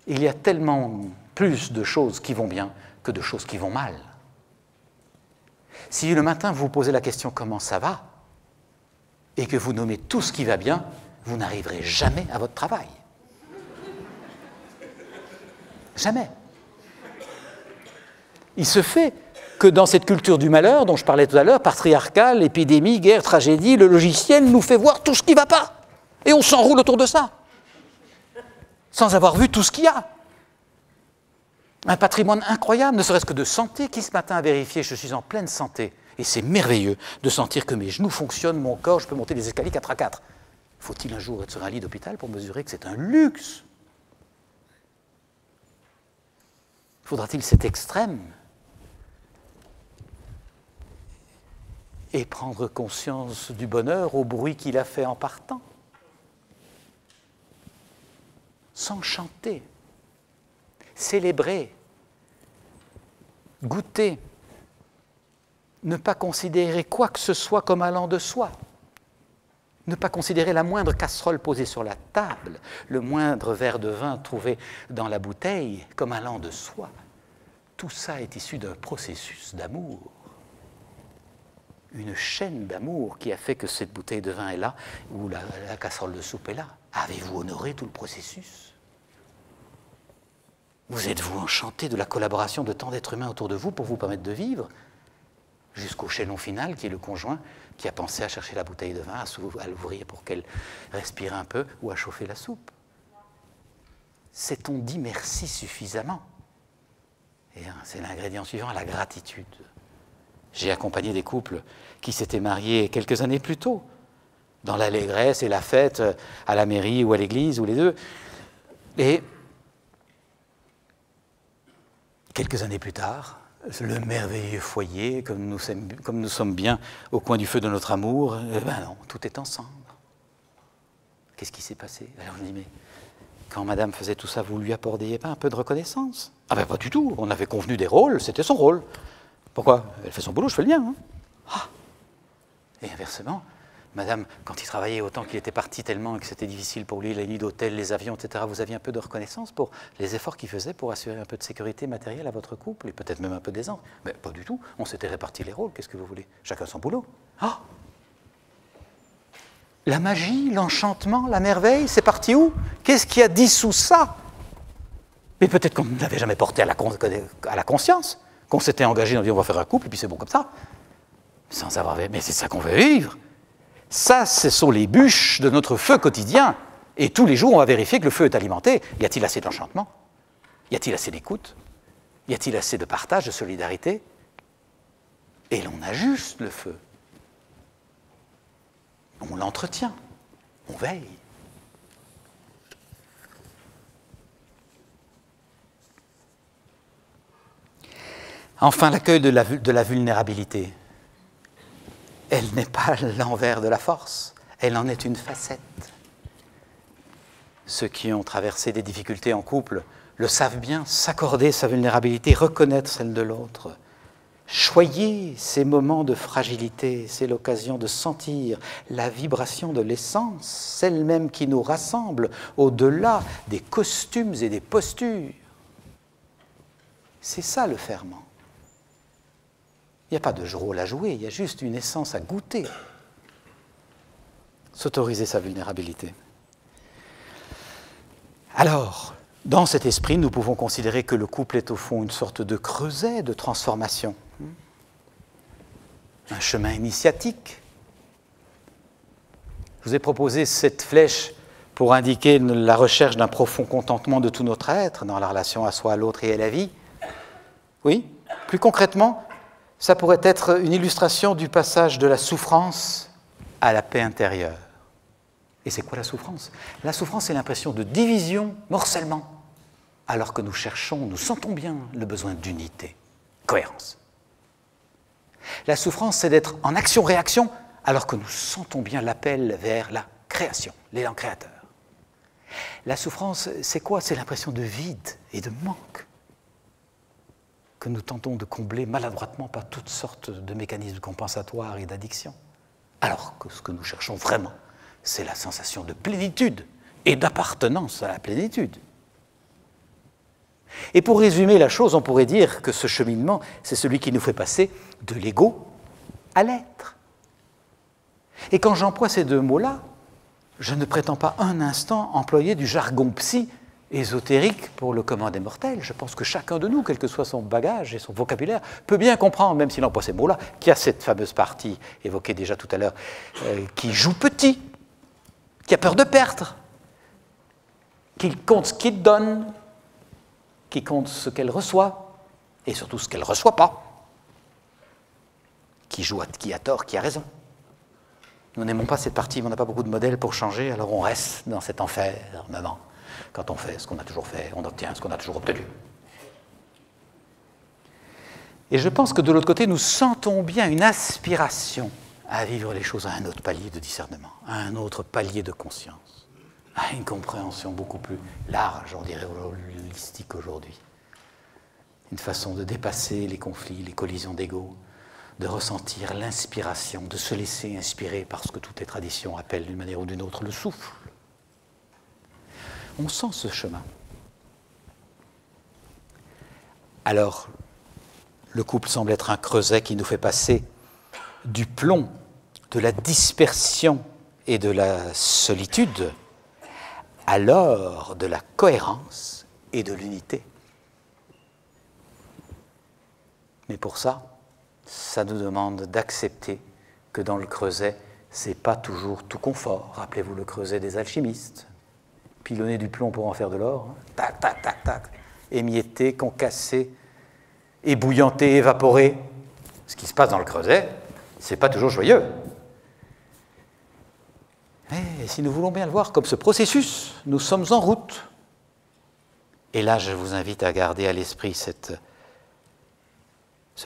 Il y a tellement plus de choses qui vont bien que de choses qui vont mal. Si le matin vous vous posez la question « comment ça va ?» et que vous nommez tout ce qui va bien, vous n'arriverez jamais à votre travail. Jamais. Il se fait que dans cette culture du malheur dont je parlais tout à l'heure, patriarcale, épidémie, guerre, tragédie, le logiciel nous fait voir tout ce qui ne va pas. Et on s'enroule autour de ça, sans avoir vu tout ce qu'il y a. Un patrimoine incroyable, ne serait-ce que de santé. Qui ce matin a vérifié, je suis en pleine santé? Et c'est merveilleux de sentir que mes genoux fonctionnent, mon corps, je peux monter les escaliers 4 à 4. Faut-il un jour être sur un lit d'hôpital pour mesurer que c'est un luxe? Faudra-t-il cet extrême? Et prendre conscience du bonheur au bruit qu'il a fait en partant? S'enchanter, célébrer, goûter, ne pas considérer quoi que ce soit comme allant de soi, ne pas considérer la moindre casserole posée sur la table, le moindre verre de vin trouvé dans la bouteille comme allant de soi. Tout ça est issu d'un processus d'amour, une chaîne d'amour qui a fait que cette bouteille de vin est là ou la casserole de soupe est là. Avez-vous honoré tout le processus? Vous êtes-vous enchanté de la collaboration de tant d'êtres humains autour de vous pour vous permettre de vivre, jusqu'au chaînon final qui est le conjoint qui a pensé à chercher la bouteille de vin, à l'ouvrir pour qu'elle respire un peu ou à chauffer la soupe? S'est-on dit merci suffisamment? Et c'est l'ingrédient suivant, la gratitude. J'ai accompagné des couples qui s'étaient mariés quelques années plus tôt, dans l'allégresse et la fête à la mairie ou à l'église, ou les deux. Et quelques années plus tard, le merveilleux foyer, comme nous sommes bien au coin du feu de notre amour, ben non, tout est en cendres. Qu'est-ce qui s'est passé? Alors je dis, mais quand madame faisait tout ça, vous lui apportiez pas un peu de reconnaissance? Ah ben pas du tout, on avait convenu des rôles, c'était son rôle. Pourquoi? Elle fait son boulot, je fais le mien. Hein. Ah. Et inversement, madame, quand il travaillait autant qu'il était parti tellement et que c'était difficile pour lui, les nuits d'hôtel, les avions, etc., vous aviez un peu de reconnaissance pour les efforts qu'il faisait pour assurer un peu de sécurité matérielle à votre couple et peut-être même un peu d'aisance? Mais pas du tout, on s'était réparti les rôles, qu'est-ce que vous voulez? Chacun son boulot. Ah. La magie, l'enchantement, la merveille, c'est parti où? Qu'est-ce qui a dissous ça? Mais peut-être qu'on ne l'avait jamais porté à la conscience, qu'on s'était engagé, on dit on va faire un couple et puis c'est bon comme ça. Sans avoir... Mais c'est ça qu'on veut vivre. Ça, ce sont les bûches de notre feu quotidien. Et tous les jours, on va vérifier que le feu est alimenté. Y a-t-il assez d'enchantement? Y a-t-il assez d'écoute? Y a-t-il assez de partage, de solidarité? Et l'on ajuste le feu. On l'entretient. On veille. Enfin, l'accueil de la vulnérabilité. Elle n'est pas l'envers de la force, elle en est une facette. Ceux qui ont traversé des difficultés en couple le savent bien, s'accorder sa vulnérabilité, reconnaître celle de l'autre. Choyer ces moments de fragilité, c'est l'occasion de sentir la vibration de l'essence, celle même qui nous rassemble au-delà des costumes et des postures. C'est ça le ferment. Il n'y a pas de rôle à jouer, il y a juste une essence à goûter. S'autoriser sa vulnérabilité. Alors, dans cet esprit, nous pouvons considérer que le couple est au fond une sorte de creuset de transformation. Un chemin initiatique. Je vous ai proposé cette flèche pour indiquer la recherche d'un profond contentement de tout notre être dans la relation à soi, à l'autre et à la vie. Oui, plus concrètement, ça pourrait être une illustration du passage de la souffrance à la paix intérieure. Et c'est quoi la souffrance? La souffrance, c'est l'impression de division, morcellement, alors que nous sentons bien le besoin d'unité, cohérence. La souffrance, c'est d'être en action-réaction, alors que nous sentons bien l'appel vers la création, l'élan créateur. La souffrance, c'est quoi? C'est l'impression de vide et de manque que nous tentons de combler maladroitement par toutes sortes de mécanismes compensatoires et d'addiction. Alors que ce que nous cherchons vraiment, c'est la sensation de plénitude et d'appartenance à la plénitude. Et pour résumer la chose, on pourrait dire que ce cheminement, c'est celui qui nous fait passer de l'ego à l'être. Et quand j'emploie ces deux mots-là, je ne prétends pas un instant employer du jargon psy ésotérique pour le commun des mortels. Je pense que chacun de nous, quel que soit son bagage et son vocabulaire, peut bien comprendre, même s'il emploie ces mots-là, qu'il y a cette fameuse partie évoquée déjà tout à l'heure, qui joue petit, qui a peur de perdre, qui compte ce qu'il donne, qui compte ce qu'elle reçoit, et surtout ce qu'elle ne reçoit pas, qui joue, qui a tort, qui a raison. Nous n'aimons pas cette partie, mais on n'a pas beaucoup de modèles pour changer, alors on reste dans cet enfermement. Quand on fait ce qu'on a toujours fait, on obtient ce qu'on a toujours obtenu. Et je pense que de l'autre côté, nous sentons bien une aspiration à vivre les choses à un autre palier de discernement, à un autre palier de conscience, à une compréhension beaucoup plus large, on dirait holistique aujourd'hui. Une façon de dépasser les conflits, les collisions d'ego, de ressentir l'inspiration, de se laisser inspirer par ce que toutes les traditions appellent d'une manière ou d'une autre le souffle. On sent ce chemin. Alors, le couple semble être un creuset qui nous fait passer du plomb, de la dispersion et de la solitude à l'or de la cohérence et de l'unité. Mais pour ça, ça nous demande d'accepter que dans le creuset, ce n'est pas toujours tout confort. Rappelez-vous le creuset des alchimistes. Pilonner du plomb pour en faire de l'or, hein. Tac, tac, tac, tac, émietté, concassé, ébouillanté, évaporé. Ce qui se passe dans le creuset, ce n'est pas toujours joyeux. Mais si nous voulons bien le voir comme ce processus, nous sommes en route. Et là, je vous invite à garder à l'esprit ce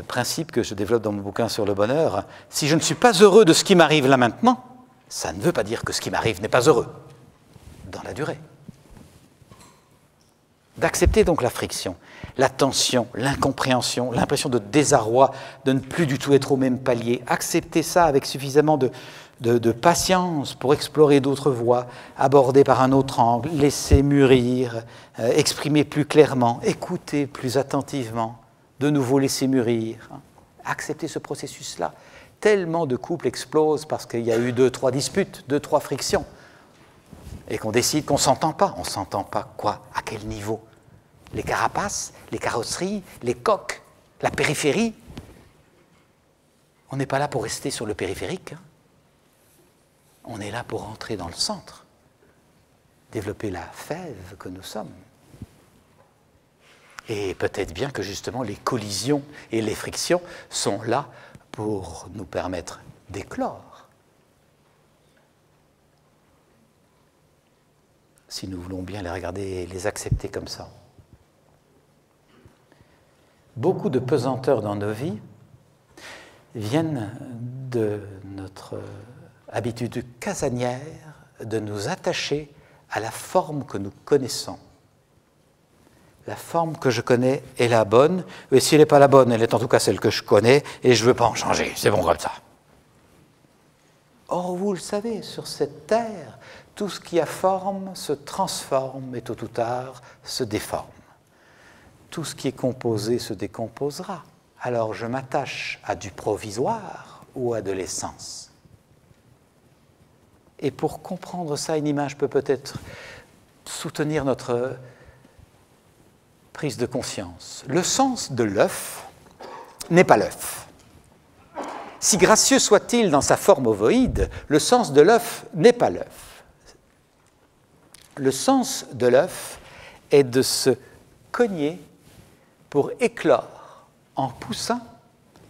principe que je développe dans mon bouquin sur le bonheur. Si je ne suis pas heureux de ce qui m'arrive là maintenant, ça ne veut pas dire que ce qui m'arrive n'est pas heureux, dans la durée. D'accepter donc la friction, la tension, l'incompréhension, l'impression de désarroi, de ne plus du tout être au même palier. Accepter ça avec suffisamment de patience pour explorer d'autres voies, aborder par un autre angle, laisser mûrir, exprimer plus clairement, écouter plus attentivement, de nouveau laisser mûrir. Accepter ce processus-là. Tellement de couples explosent parce qu'il y a eu 2-3 disputes, 2-3 frictions. Et qu'on décide qu'on ne s'entend pas. On ne s'entend pas quoi? À quel niveau? Les carapaces, les carrosseries, les coques, la périphérie. On n'est pas là pour rester sur le périphérique. Hein. On est là pour entrer dans le centre, développer la fève que nous sommes. Et peut-être bien que justement les collisions et les frictions sont là pour nous permettre d'éclore. Si nous voulons bien les regarder et les accepter comme ça. Beaucoup de pesanteurs dans nos vies viennent de notre habitude casanière de nous attacher à la forme que nous connaissons. La forme que je connais est la bonne, et si elle n'est pas la bonne, elle est en tout cas celle que je connais, et je ne veux pas en changer, c'est bon comme ça. Or, vous le savez, sur cette terre, tout ce qui a forme se transforme et tôt ou tard se déforme. Tout ce qui est composé se décomposera. Alors je m'attache à du provisoire ou à de l'essence. Et pour comprendre ça, une image peut peut-être soutenir notre prise de conscience. Le sens de l'œuf n'est pas l'œuf. Si gracieux soit-il dans sa forme ovoïde, le sens de l'œuf n'est pas l'œuf. Le sens de l'œuf est de se cogner pour éclore en poussin,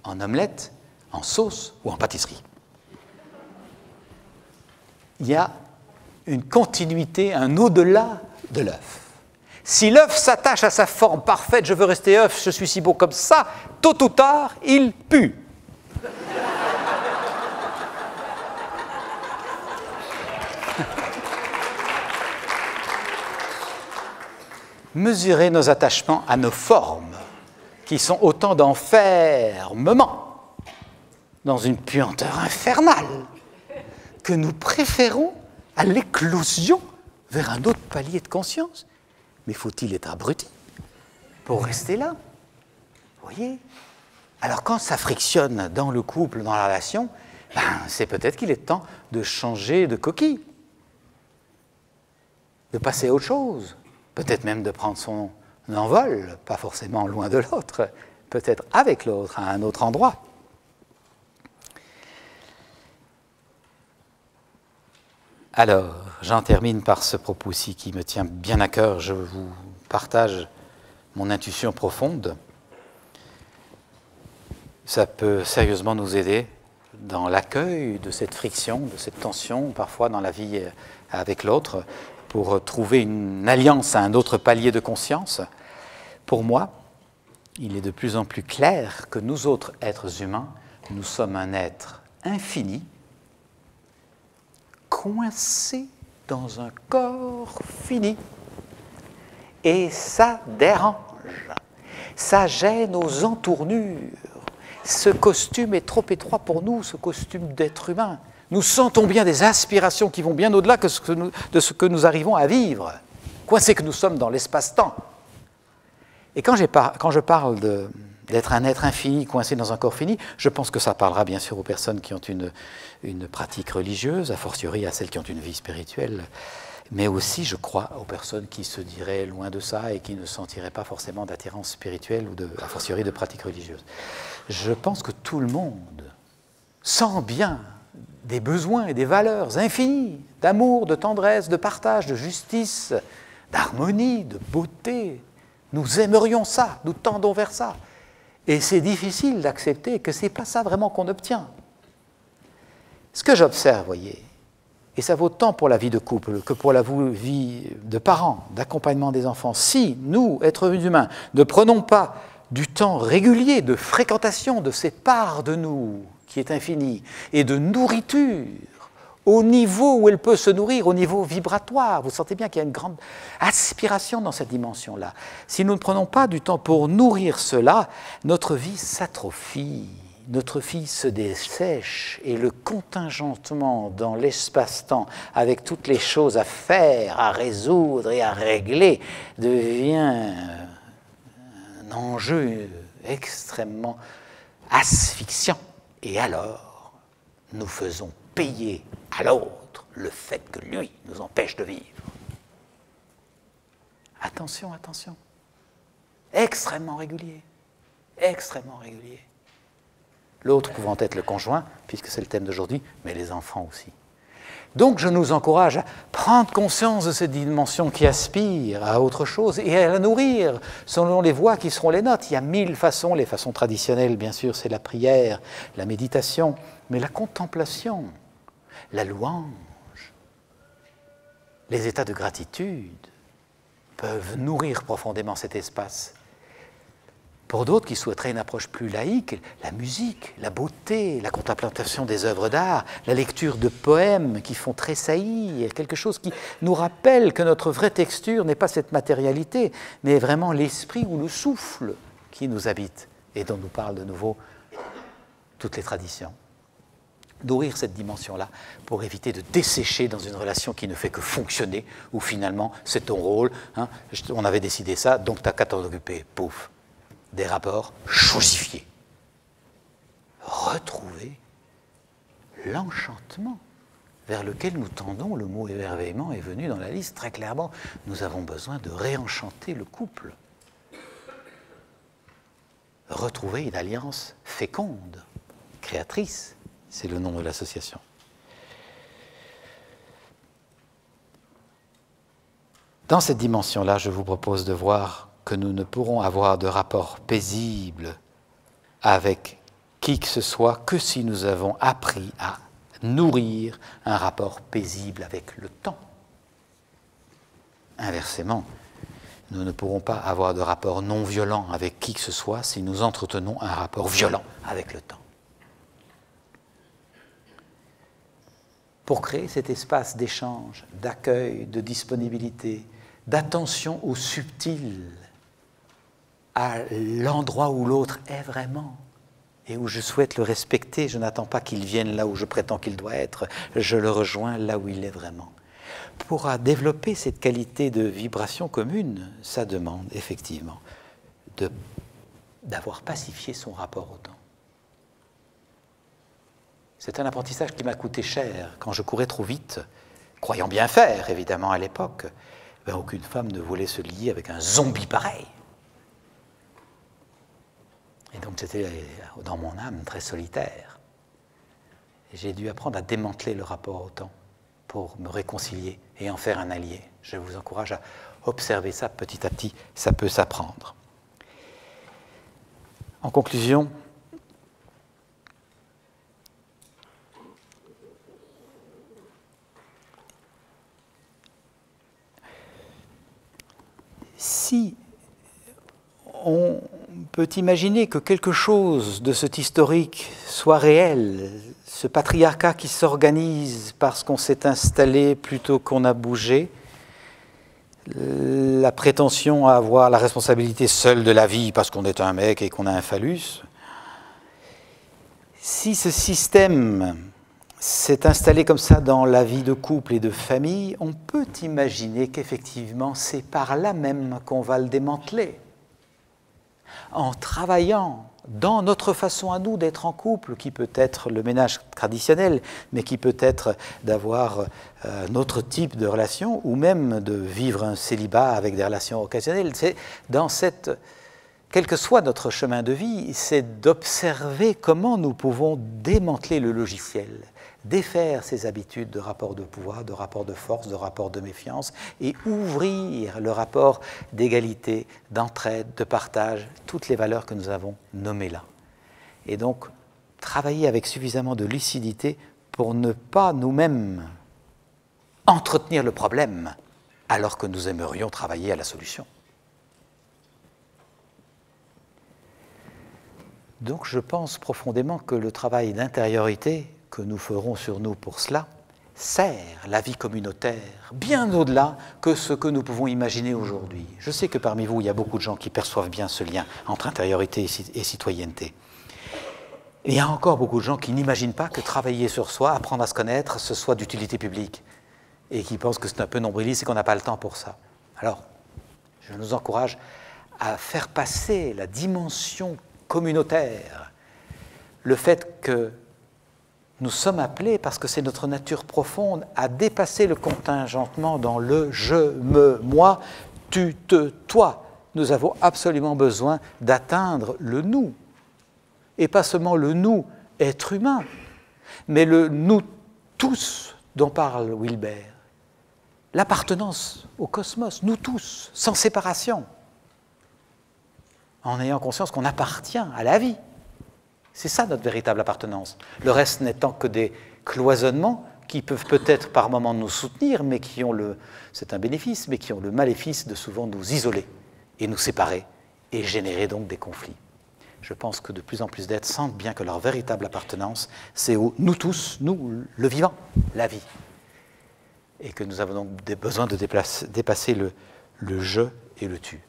en omelette, en sauce ou en pâtisserie. Il y a une continuité, un au-delà de l'œuf. Si l'œuf s'attache à sa forme parfaite, je veux rester œuf, je suis si beau comme ça, tôt ou tard, il pue. Mesurer nos attachements à nos formes, qui sont autant d'enfermements, dans une puanteur infernale, que nous préférons à l'éclosion vers un autre palier de conscience. Mais faut-il être abruti pour rester là? Vous voyez? Alors quand ça frictionne dans le couple, dans la relation, c'est peut-être qu'il est temps de changer de coquille, de passer à autre chose, peut-être même de prendre son envol, pas forcément loin de l'autre, peut-être avec l'autre, à un autre endroit. Alors, j'en termine par ce propos-ci qui me tient bien à cœur. Je vous partage mon intuition profonde. ça peut sérieusement nous aider dans l'accueil de cette friction, de cette tension, parfois dans la vie avec l'autre, pour trouver une alliance à un autre palier de conscience. Pour moi, il est de plus en plus clair que nous autres êtres humains, nous sommes un être infini, coincé dans un corps fini. Et ça dérange, ça gêne aux entournures. Ce costume est trop étroit pour nous, ce costume d'être humain. Nous sentons bien des aspirations qui vont bien au-delà de ce que nous arrivons à vivre. Coincés que nous sommes dans l'espace-temps. Et quand je parle d'être un être infini, coincé dans un corps fini, je pense que ça parlera bien sûr aux personnes qui ont une pratique religieuse, a fortiori à celles qui ont une vie spirituelle, mais aussi, je crois, aux personnes qui se diraient loin de ça et qui ne sentiraient pas forcément d'attirance spirituelle ou a fortiori de pratique religieuse. Je pense que tout le monde sent bien des besoins et des valeurs infinies, d'amour, de tendresse, de partage, de justice, d'harmonie, de beauté. Nous aimerions ça, nous tendons vers ça. Et c'est difficile d'accepter que ce n'est pas ça vraiment qu'on obtient. Ce que j'observe, voyez, et ça vaut tant pour la vie de couple que pour la vie de parents, d'accompagnement des enfants, si nous, êtres humains, ne prenons pas du temps régulier de fréquentation de cette part de nous qui est infinie et de nourriture au niveau où elle peut se nourrir, au niveau vibratoire. Vous sentez bien qu'il y a une grande aspiration dans cette dimension-là. Si nous ne prenons pas du temps pour nourrir cela, notre vie s'atrophie, notre vie se dessèche et le contingentement dans l'espace-temps avec toutes les choses à faire, à résoudre et à régler devient un enjeu extrêmement asphyxiant. Et alors, nous faisons payer à l'autre le fait que lui nous empêche de vivre. Attention, attention. Extrêmement régulier. Extrêmement régulier. L'autre pouvant être le conjoint, puisque c'est le thème d'aujourd'hui, mais les enfants aussi. Donc je nous encourage à prendre conscience de cette dimension qui aspire à autre chose et à la nourrir selon les voies qui seront les nôtres. Il y a 1000 façons, les façons traditionnelles bien sûr, c'est la prière, la méditation, mais la contemplation, la louange, les états de gratitude peuvent nourrir profondément cet espace. Pour d'autres qui souhaiteraient une approche plus laïque, la musique, la beauté, la contemplation des œuvres d'art, la lecture de poèmes qui font tressaillir, quelque chose qui nous rappelle que notre vraie texture n'est pas cette matérialité, mais vraiment l'esprit ou le souffle qui nous habite et dont nous parlent de nouveau toutes les traditions. Nourrir cette dimension-là pour éviter de dessécher dans une relation qui ne fait que fonctionner, où finalement c'est ton rôle, hein, on avait décidé ça, donc tu n'as qu'à t'en occuper, pouf. Des rapports chosifiés. Retrouver l'enchantement vers lequel nous tendons, le mot émerveillement est venu dans la liste très clairement. Nous avons besoin de réenchanter le couple. Retrouver une alliance féconde, créatrice, c'est le nom de l'association. Dans cette dimension-là, je vous propose de voir que nous ne pourrons avoir de rapport paisible avec qui que ce soit que si nous avons appris à nourrir un rapport paisible avec le temps. Inversement, nous ne pourrons pas avoir de rapport non violent avec qui que ce soit si nous entretenons un rapport violent avec le temps. Pour créer cet espace d'échange, d'accueil, de disponibilité, d'attention au subtil, à l'endroit où l'autre est vraiment et où je souhaite le respecter. Je n'attends pas qu'il vienne là où je prétends qu'il doit être, je le rejoins là où il est vraiment. Pour développer cette qualité de vibration commune, ça demande effectivement d'avoir pacifié son rapport au temps. C'est un apprentissage qui m'a coûté cher quand je courais trop vite, croyant bien faire évidemment à l'époque. Ben, aucune femme ne voulait se lier avec un zombie pareil. Et donc j'étais dans mon âme très solitaire. Et j'ai dû apprendre à démanteler le rapport au temps pour me réconcilier et en faire un allié. Je vous encourage à observer ça petit à petit, ça peut s'apprendre. En conclusion, si on peut imaginer que quelque chose de cet historique soit réel, ce patriarcat qui s'organise parce qu'on s'est installé plutôt qu'on a bougé, la prétention à avoir la responsabilité seule de la vie parce qu'on est un mec et qu'on a un phallus, si ce système s'est installé comme ça dans la vie de couple et de famille, on peut imaginer qu'effectivement c'est par là même qu'on va le démanteler. En travaillant dans notre façon à nous d'être en couple, qui peut être le ménage traditionnel, mais qui peut être d'avoir un autre type de relation, ou même de vivre un célibat avec des relations occasionnelles. C'est dans cette, quel que soit notre chemin de vie, c'est d'observer comment nous pouvons démanteler le logiciel, défaire ces habitudes de rapport de pouvoir, de rapport de force, de rapport de méfiance, et ouvrir le rapport d'égalité, d'entraide, de partage, toutes les valeurs que nous avons nommées là. Et donc, travailler avec suffisamment de lucidité pour ne pas nous-mêmes entretenir le problème, alors que nous aimerions travailler à la solution. Donc, je pense profondément que le travail d'intériorité que nous ferons sur nous pour cela, sert la vie communautaire bien au-delà que ce que nous pouvons imaginer aujourd'hui. Je sais que parmi vous, il y a beaucoup de gens qui perçoivent bien ce lien entre intériorité et citoyenneté. Et il y a encore beaucoup de gens qui n'imaginent pas que travailler sur soi, apprendre à se connaître, ce soit d'utilité publique, et qui pensent que c'est un peu nombriliste et qu'on n'a pas le temps pour ça. Alors, je nous encourage à faire passer la dimension communautaire, le fait que nous sommes appelés, parce que c'est notre nature profonde, à dépasser le contingentement dans le « je, me, moi, tu, te, toi ». Nous avons absolument besoin d'atteindre le « nous ». Et pas seulement le « nous » être humain, mais le « nous tous » dont parle Wilber. L'appartenance au cosmos, nous tous, sans séparation, en ayant conscience qu'on appartient à la vie. C'est ça notre véritable appartenance. Le reste n'étant que des cloisonnements qui peuvent peut-être par moments nous soutenir, mais qui ont c'est un bénéfice, mais qui ont le maléfice de souvent nous isoler et nous séparer et générer donc des conflits. Je pense que de plus en plus d'êtres sentent bien que leur véritable appartenance, c'est au nous tous, nous, le vivant, la vie. Et que nous avons donc besoin de dépasser le je et le tu.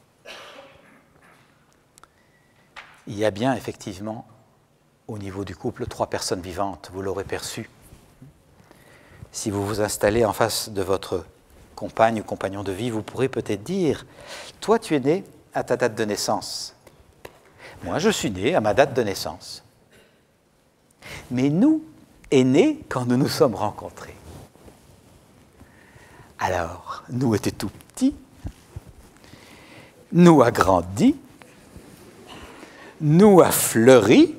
Il y a bien effectivement au niveau du couple, 3 personnes vivantes, vous l'aurez perçu. Si vous vous installez en face de votre compagne ou compagnon de vie, vous pourrez peut-être dire « Toi, tu es né à ta date de naissance. Moi, je suis né à ma date de naissance. Mais nous, est né quand nous nous sommes rencontrés. Alors, nous étions tout petits, nous a grandi, nous a fleuri,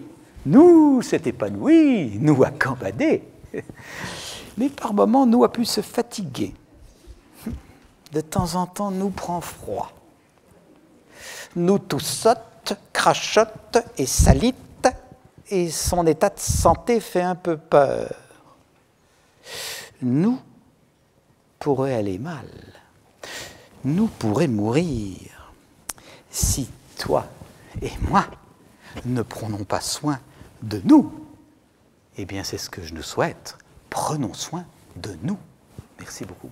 nous s'est épanoui, nous a gambadé. Mais par moments, nous a pu se fatiguer. De temps en temps, nous prend froid. Nous toussotte, crachotte et salite, et son état de santé fait un peu peur. Nous pourrait aller mal. Nous pourrait mourir si toi et moi ne prenons pas soin de nous. Eh bien, c'est ce que je nous souhaite. Prenons soin de nous. Merci beaucoup.